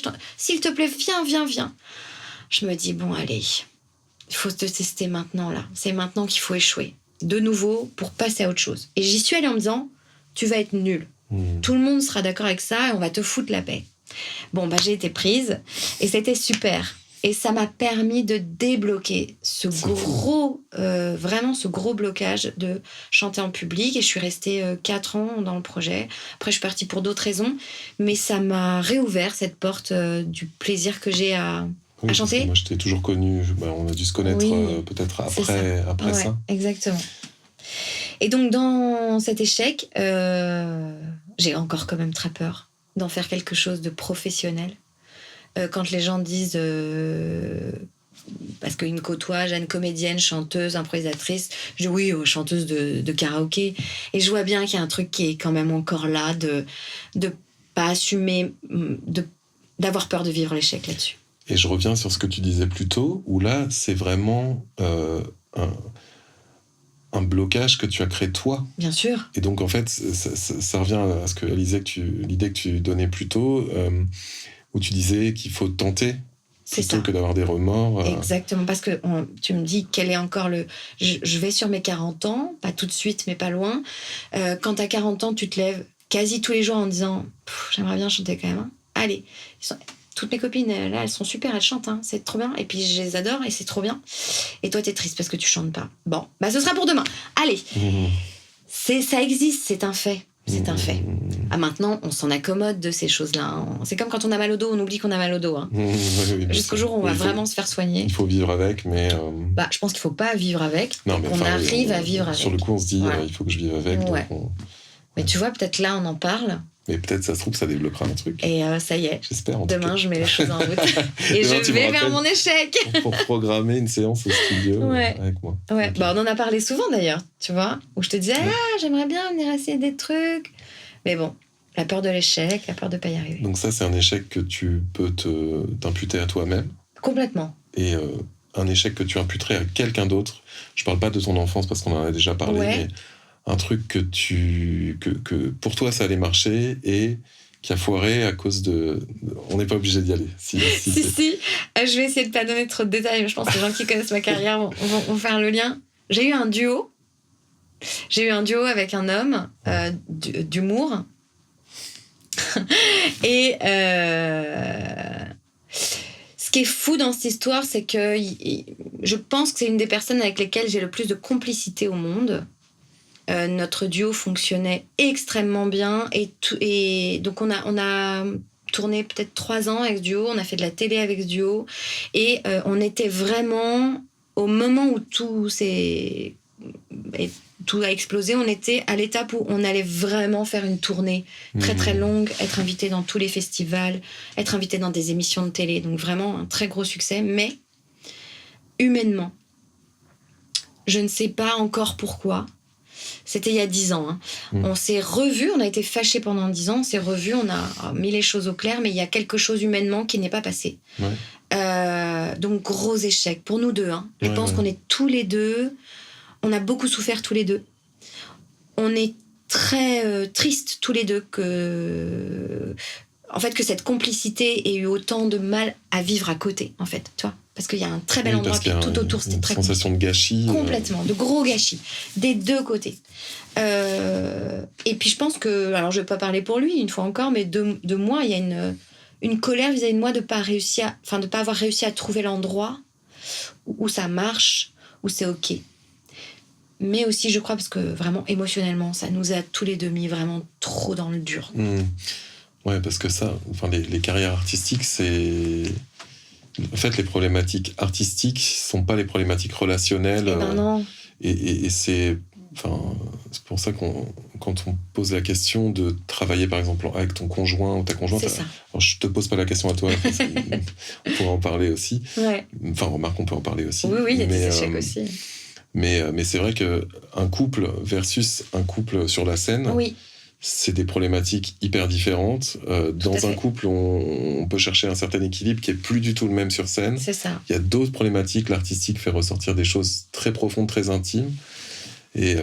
viens. Je me dis, bon, allez, il faut te tester maintenant, là. C'est maintenant qu'il faut échouer. De nouveau, pour passer à autre chose. Et j'y suis allée en me disant, tu vas être nulle. Tout le monde sera d'accord avec ça et on va te foutre la paix. Bon, j'ai été prise et c'était super. Et ça m'a permis de débloquer vraiment ce gros blocage de chanter en public. Et je suis restée 4 ans dans le projet. Après, je suis partie pour d'autres raisons. Mais ça m'a réouvert cette porte du plaisir que j'ai à chanter. Moi, je t'ai toujours connue. On a dû se connaître peut-être après ça. Exactement. Et donc, dans cet échec, j'ai encore quand même très peur d'en faire quelque chose de professionnel. Quand les gens disent parce qu'ils me côtoient, jeune comédienne, chanteuse, improvisatrice, je dis oui, chanteuse de karaoké. Et je vois bien qu'il y a un truc qui est quand même encore là, de pas assumer, d'avoir peur de vivre l'échec là-dessus. Et je reviens sur ce que tu disais plus tôt, où là, c'est vraiment un blocage que tu as créé toi. Bien sûr. Et donc, en fait, ça revient à ce que l'idée que tu donnais plus tôt, où tu disais qu'il faut tenter plutôt que d'avoir des remords. Exactement, parce que tu me dis quel est encore le... Je vais sur mes 40 ans, pas tout de suite, mais pas loin. Quand t'as 40 ans, tu te lèves quasi tous les jours en disant « J'aimerais bien chanter quand même. Hein. Allez !» Toutes mes copines, là, elles sont super, elles chantent, hein, c'est trop bien. Et puis, je les adore et c'est trop bien. Et toi, t'es triste parce que tu chantes pas. Bon, ce sera pour demain. Allez Ça existe, c'est un fait. C'est un fait. Ah, maintenant, on s'en accommode de ces choses-là. Hein. C'est comme quand on a mal au dos, on oublie qu'on a mal au dos. Hein. Jusqu'au jour où on va vraiment se faire soigner. Il faut vivre avec, mais... je pense qu'il faut pas vivre avec. Non, mais on arrive à vivre avec. Sur le coup, on se dit, il faut que je vive avec. Ouais. Mais tu vois, peut-être là, on en parle. Mais peut-être, ça se trouve, ça débloquera un truc. Et ça y est. J'espère, Demain, je mets les choses en route. Et je vais vers mon échec. Pour programmer une séance au studio avec moi. Ouais. Okay. On en a parlé souvent, d'ailleurs, tu vois, où je te disais, j'aimerais bien venir essayer des trucs. Mais bon, la peur de l'échec, la peur de ne pas y arriver. Donc ça, c'est un échec que tu peux t'imputer à toi-même. Complètement. Et un échec que tu imputerais à quelqu'un d'autre. Je parle pas de ton enfance, parce qu'on en a déjà parlé, mais... un truc que pour toi ça allait marcher et qui a foiré à cause de... On n'est pas obligé d'y aller. Si. Je vais essayer de pas donner trop de détails, mais je pense que les gens qui connaissent ma carrière vont faire le lien. J'ai eu un duo avec un homme d'humour. Et ce qui est fou dans cette histoire, c'est que je pense que c'est une des personnes avec lesquelles j'ai le plus de complicité au monde. Notre duo fonctionnait extrêmement bien et donc on a tourné peut-être 3 ans avec ce duo, on a fait de la télé avec ce duo et on était vraiment au moment où tout a explosé, on était à l'étape où on allait vraiment faire une tournée très très longue, être invité dans tous les festivals, être invité dans des émissions de télé, donc vraiment un très gros succès, mais humainement, je ne sais pas encore pourquoi. C'était il y a 10 ans. Hein. On s'est revus, on a été fâchés pendant 10 ans, on s'est revus, on a mis les choses au clair, mais il y a quelque chose humainement qui n'est pas passé. Donc, gros échec pour nous deux. Hein. Je pense qu'on est tous les deux, on a beaucoup souffert tous les deux. On est très tristes tous les deux que cette complicité ait eu autant de mal à vivre à côté, en fait, tu vois. Parce qu'il y a un très bel endroit qui est tout autour, c'était très sensation de gâchis. Complètement, de gros gâchis, des deux côtés. Et puis je pense que, alors je vais pas parler pour lui une fois encore, mais de moi, il y a une colère vis-à-vis de moi de pas avoir réussi à trouver l'endroit où ça marche, où c'est ok. Mais aussi, je crois, parce que vraiment émotionnellement, ça nous a tous les deux mis vraiment trop dans le dur. Ouais, parce que ça, les carrières artistiques, c'est... En fait, les problématiques artistiques sont pas les problématiques relationnelles. Non. Et c'est pour ça quand on pose la question de travailler, par exemple, avec ton conjoint ou ta conjointe... C'est ça. Alors, je te pose pas la question à toi, parce on pourra en parler aussi. Ouais. Enfin, remarque, on peut en parler aussi. Oui, il y a des échecs aussi. Mais c'est vrai qu'un couple versus un couple sur la scène... Oui. C'est des problématiques hyper différentes. Dans un couple, on peut chercher un certain équilibre qui est plus du tout le même sur scène. C'est ça. Il y a d'autres problématiques. L'artistique fait ressortir des choses très profondes, très intimes. Et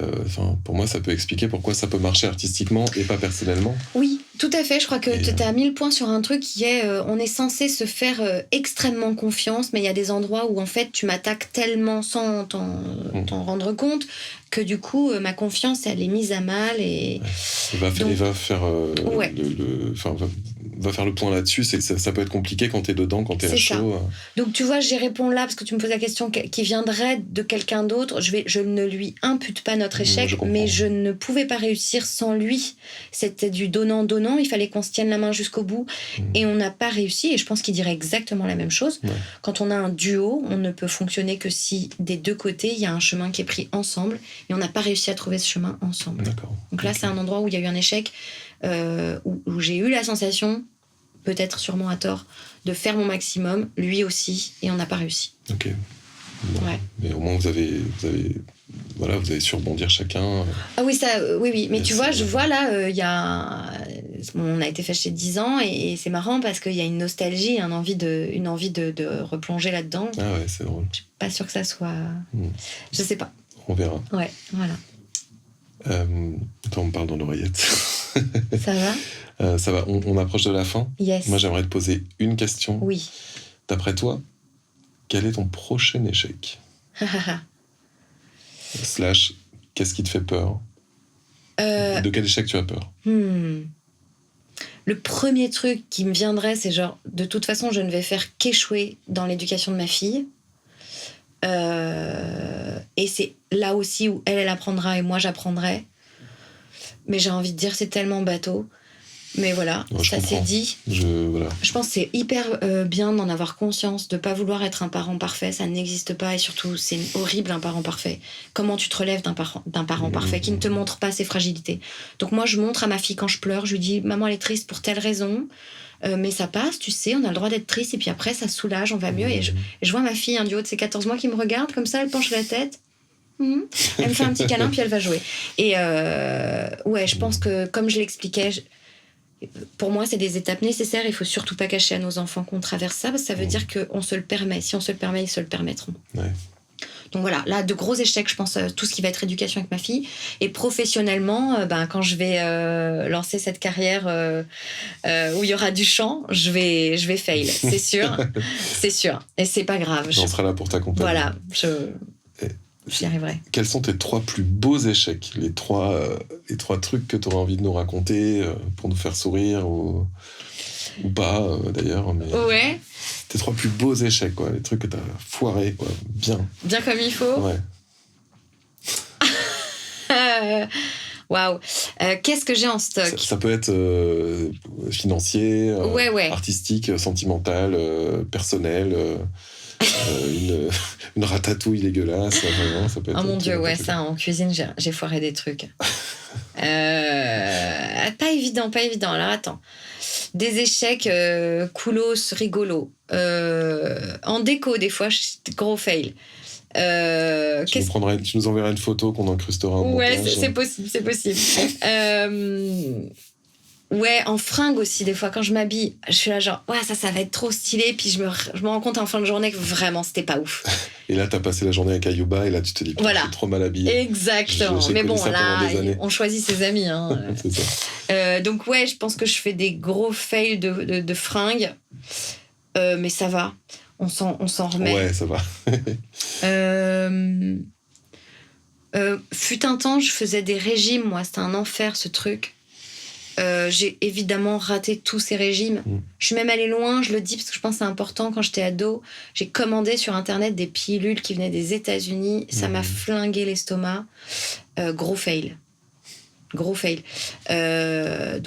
pour moi, ça peut expliquer pourquoi ça peut marcher artistiquement et pas personnellement. Oui, tout à fait. Je crois que tu as mis le point sur un truc qui est on est censé se faire extrêmement confiance, mais il y a des endroits où en fait tu m'attaques tellement sans t'en rendre compte que du coup ma confiance elle est mise à mal. Et il va faire va faire le point là-dessus, c'est que ça peut être compliqué quand t'es dedans, quand t'es à chaud. Donc tu vois, j'y réponds là parce que tu me poses la question qui viendrait de quelqu'un d'autre. Je ne lui impute pas notre échec, mais je ne pouvais pas réussir sans lui. C'était du donnant-donnant, il fallait qu'on se tienne la main jusqu'au bout et on n'a pas réussi. Et je pense qu'il dirait exactement la même chose. Ouais. Quand on a un duo, on ne peut fonctionner que si des deux côtés, il y a un chemin qui est pris ensemble et on n'a pas réussi à trouver ce chemin ensemble. D'accord. Donc là, c'est un endroit où il y a eu un échec, où j'ai eu la sensation, peut-être sûrement à tort, de faire mon maximum, lui aussi, et on n'a pas réussi. Ok. Bon. Ouais. Mais au moins, vous avez su rebondir chacun. Ah oui, oui. Mais tu vois, je vois là, on a été fâchés 10 ans, et c'est marrant parce qu'il y a une nostalgie, une envie de replonger là-dedans. Ah ouais, c'est drôle. Je suis pas sûre que ça soit... Je sais pas. On verra. Ouais, voilà. Attends, on me parle dans l'oreillette. Ça va Ça va, on approche de la fin. Yes. Moi, j'aimerais te poser une question. Oui. D'après toi, quel est ton prochain échec ? / qu'est-ce qui te fait peur ? De quel échec tu as peur ? Le premier truc qui me viendrait, c'est genre, de toute façon, je ne vais faire qu'échouer dans l'éducation de ma fille. Et c'est là aussi où elle apprendra et moi j'apprendrai. Mais j'ai envie de dire, c'est tellement bateau. Mais voilà, ça c'est dit. Je pense que c'est hyper bien d'en avoir conscience, de ne pas vouloir être un parent parfait, ça n'existe pas. Et surtout, c'est horrible un parent parfait. Comment tu te relèves d'un parent parfait qui ne te montre pas ses fragilités ? Donc moi, je montre à ma fille quand je pleure, je lui dis « Maman, elle est triste pour telle raison. Mais ça passe, tu sais, on a le droit d'être triste. Et puis après, ça soulage, on va mieux. » Et je vois ma fille, du haut de ses 14 mois, qui me regarde comme ça, elle penche la tête. Elle me fait un petit câlin, puis elle va jouer. Et ouais, je pense que, comme je l'expliquais, pour moi, c'est des étapes nécessaires. Il faut surtout pas cacher à nos enfants qu'on traverse ça, parce que ça veut dire qu'on se le permet. Si on se le permet, ils se le permettront. Ouais. Donc voilà, là, de gros échecs, je pense, tout ce qui va être éducation avec ma fille. Et professionnellement, quand je vais lancer cette carrière où il y aura du chant, je vais fail, c'est sûr. C'est sûr. Et c'est pas grave. On sera là pour t'accompagner. Voilà, j'y arriverai. Quels sont tes 3 plus beaux échecs ? Les trois trucs que tu aurais envie de nous raconter pour nous faire sourire ou pas, d'ailleurs. Mais... Ouais. Tes 3 plus beaux échecs, quoi. Les trucs que t'as foirés, quoi. Bien. Bien comme il faut. Ouais. Waouh. Qu'est-ce que j'ai en stock ? Ça peut être financier, artistique, sentimental, personnel... une ratatouille dégueulasse, vraiment, ça peut être... Oh mon Dieu, ouais, ça, en cuisine, j'ai foiré des trucs. Pas évident. Alors, attends. Des échecs coolos, rigolos. En déco, des fois, gros fail. Tu nous enverras une photo qu'on incrustera en montage. Ouais, c'est possible. Ouais, en fringues aussi, des fois, quand je m'habille, je suis là genre, ouais, ça va être trop stylé, puis je me rends compte en fin de journée que vraiment, c'était pas ouf. Et là, t'as passé la journée avec Ayuba, et là, tu te dis, voilà. Je suis trop mal habillée. Exactement. Mais bon, là, on choisit ses amis. Hein. C'est ça. Donc, ouais, je pense que je fais des gros fails de fringues, mais ça va, on s'en remet. Ouais, ça va. Fut un temps, je faisais des régimes, moi, c'était un enfer, ce truc. J'ai évidemment raté tous ces régimes. Je suis même allée loin, je le dis parce que je pense que c'est important. Quand j'étais ado, j'ai commandé sur internet des pilules qui venaient des États-Unis. Ça m'a flingué l'estomac. Gros fail. Donc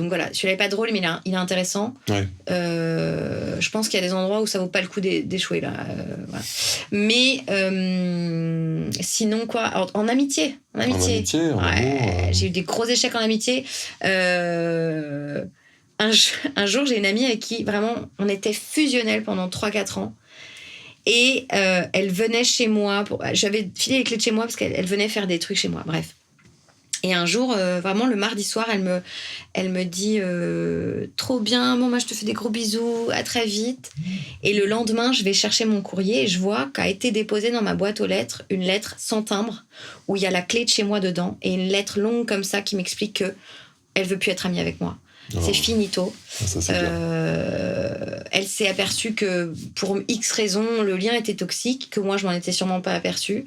voilà, celui-là n'est pas drôle, mais il est intéressant. Ouais. Je pense qu'il y a des endroits où ça vaut pas le coup d'échouer là. Voilà. Mais sinon quoi, alors, en amitié. En amour. J'ai eu des gros échecs en amitié. Un jour, j'ai une amie avec qui vraiment on était fusionnels pendant 3-4 ans. Et elle venait chez moi. J'avais filé les clés de chez moi parce qu'elle venait faire des trucs chez moi. Bref. Et un jour, vraiment le mardi soir, elle me dit trop bien, bon moi je te fais des gros bisous, à très vite. Et le lendemain, je vais chercher mon courrier et je vois qu'a été déposée dans ma boîte aux lettres une lettre sans timbre où il y a la clé de chez moi dedans et une lettre longue comme ça qui m'explique que elle veut plus être amie avec moi. Oh. C'est finito. Ça, c'est elle s'est aperçue que pour X raisons, le lien était toxique, que moi je m'en étais sûrement pas aperçue.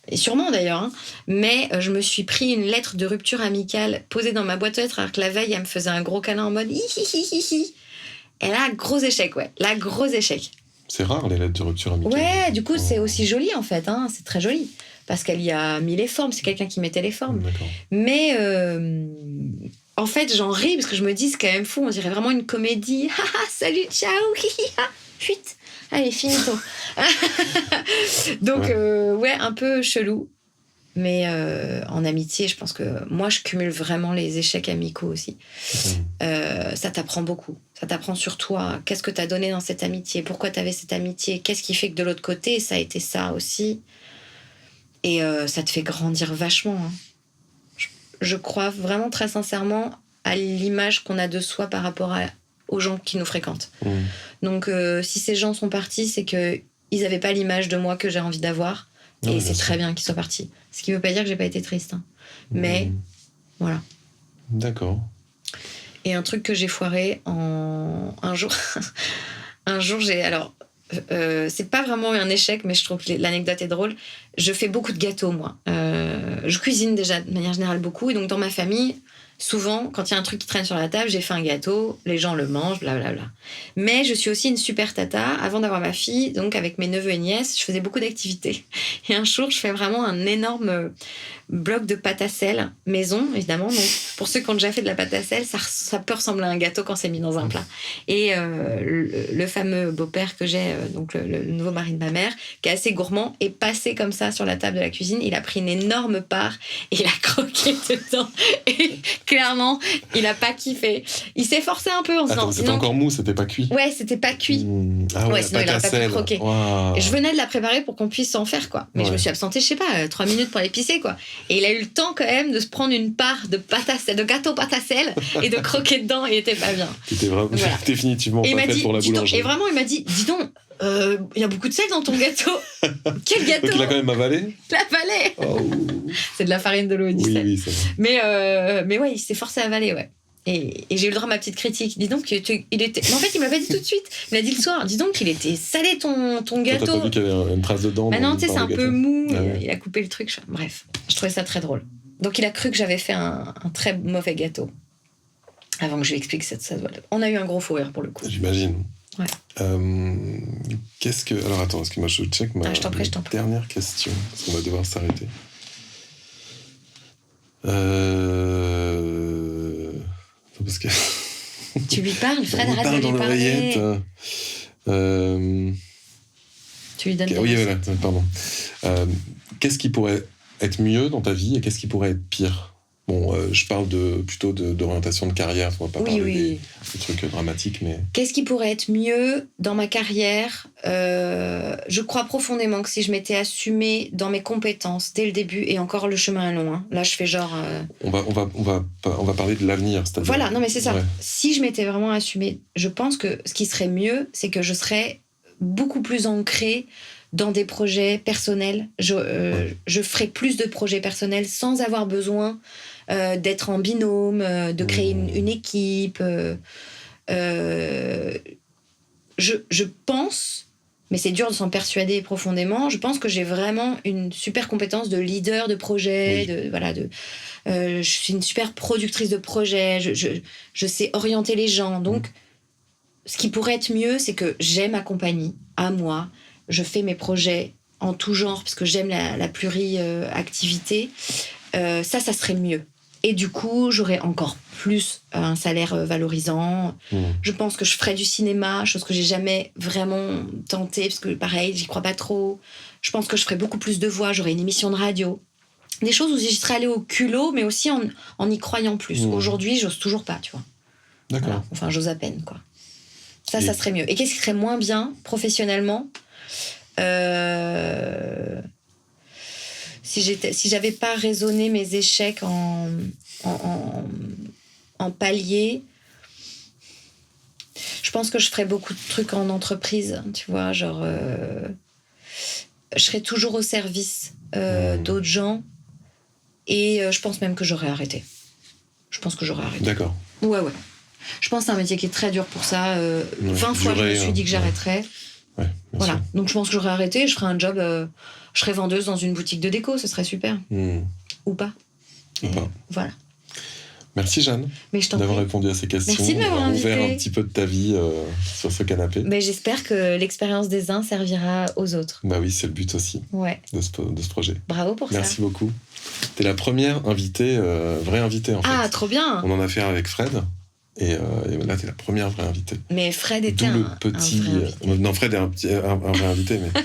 Et sûrement d'ailleurs, hein. Mais je me suis pris une lettre de rupture amicale posée dans ma boîte aux lettres alors que la veille elle me faisait un gros câlin en mode hi hi hi hi hi. Et là, gros échec, ouais. Là, gros échec. C'est rare, les lettres de rupture amicale. Ouais, du coup, c'est aussi joli, en fait. Hein. C'est très joli. Parce qu'elle y a mis les formes. C'est quelqu'un qui mettait les formes. D'accord. Mais en fait, j'en ris parce que je me dis, c'est quand même fou. On dirait vraiment une comédie. Haha, salut, ciao, hihi, fuite. Allez, finito. Donc, ouais, un peu chelou. Mais en amitié, je pense que moi, je cumule vraiment les échecs amicaux aussi. Ça t'apprend beaucoup. Ça t'apprend sur toi. Qu'est-ce que t'as donné dans cette amitié? Pourquoi t'avais cette amitié? Qu'est-ce qui fait que de l'autre côté, ça a été ça aussi? Et ça te fait grandir vachement. Hein. Je crois vraiment très sincèrement à l'image qu'on a de soi par rapport aux gens qui nous fréquentent. Donc, si ces gens sont partis, c'est qu'ils n'avaient pas l'image de moi que j'ai envie d'avoir. Et c'est très bien qu'ils soient partis. Ce qui ne veut pas dire que j'ai pas été triste. Hein. Mais voilà. D'accord. Et un truc que j'ai foiré un jour. Un jour, alors, c'est pas vraiment un échec, mais je trouve que l'anecdote est drôle. Je fais beaucoup de gâteaux, moi. Je cuisine déjà de manière générale beaucoup. Et donc, dans ma famille, souvent, quand il y a un truc qui traîne sur la table, j'ai fait un gâteau, les gens le mangent, blablabla. Mais je suis aussi une super tata. Avant d'avoir ma fille, donc avec mes neveux et nièces, je faisais beaucoup d'activités. Et un jour, je fais vraiment un énorme bloc de pâte à sel, maison, évidemment. Donc, pour ceux qui ont déjà fait de la pâte à sel, ça peut ressembler à un gâteau quand c'est mis dans un plat. Et le fameux beau-père que j'ai, donc le nouveau mari de ma mère, qui est assez gourmand, est passé comme ça sur la table de la cuisine. Il a pris une énorme part et il a croqué dedans. Et clairement, il a pas kiffé. Il s'est forcé un peu en se disant... C'était encore mou, c'était pas cuit. Ouais, c'était pas cuit. Ah ouais, sinon il aurait pas pu croquer. Wow. Et je venais de la préparer pour qu'on puisse s'en faire, quoi. Mais je me suis absentée, je sais pas, 3 minutes pour l'épicer, quoi. Et il a eu le temps quand même de se prendre une part de gâteau pâte à sel et de croquer dedans, et il était pas bien. T'étais vraiment définitivement pas faite pour la boulangerie. Et vraiment, il m'a dit, dis donc, il y a beaucoup de sel dans ton gâteau. Quel gâteau? Donc il a quand même avalé. L'avalé. Oh. C'est de la farine, de l'eau et du sel. Oui, c'est vrai. Mais ouais, il s'est forcé à avaler, ouais. Et j'ai eu le droit à ma petite critique. Dis donc, il était... Mais en fait, il m'a pas dit tout de suite. Il m'a dit le soir. Dis donc, il était salé ton gâteau. T'as pas vu qu'il y avait une trace dedans? Bah non, tu sais, c'est un peu mou. Ah ouais. Il a coupé le truc. Bref, je trouvais ça très drôle. Donc, il a cru que j'avais fait un très mauvais gâteau. Avant que je lui explique cette doit. On a eu un gros fou rire pour le coup. J'imagine. Ouais. Qu'est-ce que... Alors attends, est-ce que moi je check ma je t'en prie. dernière question? Parce qu'on va devoir s'arrêter. Parce que... Tu lui parles, Fred, arrête de lui parler. Tu lui donnes des oui, voilà, pardon. Qu'est-ce qui pourrait être mieux dans ta vie et qu'est-ce qui pourrait être pire? Bon, je parle plutôt d'orientation de carrière, on va pas parler des trucs dramatiques, mais... Qu'est-ce qui pourrait être mieux dans ma carrière? Je crois profondément que si je m'étais assumée dans mes compétences dès le début, et encore le chemin est long, hein. Là je fais genre... On va parler de l'avenir, c'est-à-dire... Voilà, non mais c'est ça. Ouais. Si je m'étais vraiment assumée, je pense que ce qui serait mieux, c'est que je serais beaucoup plus ancrée dans des projets personnels. Je ferai plus de projets personnels sans avoir besoin d'être en binôme, de créer une équipe. Je pense, mais c'est dur de s'en persuader profondément, je pense que j'ai vraiment une super compétence de leader de projet, je suis une super productrice de projet, je sais orienter les gens. Donc, ce qui pourrait être mieux, c'est que j'ai ma compagnie à moi, je fais mes projets en tout genre, parce que j'aime la pluri-activité. Ça serait mieux. Et du coup, j'aurais encore plus un salaire valorisant. Je pense que je ferais du cinéma, chose que j'ai jamais vraiment tenté, parce que pareil, j'y crois pas trop. Je pense que je ferais beaucoup plus de voix, j'aurais une émission de radio. Des choses où j'y serais allée au culot, mais aussi en y croyant plus. Aujourd'hui, j'ose toujours pas, tu vois. D'accord. Voilà. Enfin, j'ose à peine, quoi. Ça serait mieux. Et qu'est-ce qui serait moins bien, professionnellement? Si j'avais pas raisonné mes échecs en palier, je pense que je ferais beaucoup de trucs en entreprise, tu vois, genre je serais toujours au service d'autres gens, et je pense même que j'aurais arrêté. D'accord. Ouais. Je pense que c'est un métier qui est très dur pour ça. 20 fois, je me suis dit que j'arrêterais. Ouais, voilà. sûr. Donc je pense que j'aurais arrêté, je ferais un job, je serais vendeuse dans une boutique de déco, ce serait super. Ou pas. Ou pas. Voilà. Merci Jeanne Mais je t'en d'avoir prie. répondu à ces questions. Merci de m'avoir ouvert invité. un petit peu de ta vie sur ce canapé. Mais j'espère que l'expérience des uns servira aux autres. Bah oui, c'est le but aussi Ouais. de ce projet. Bravo pour Merci ça. beaucoup. T'es la première invitée, vraie invitée en fait. Ah, trop bien. On en a fait un avec Fred. Et là, t'es la première vraie invitée. Mais Fred était D'où le un petit. vrai invité. Non, Fred est un vrai invité, mais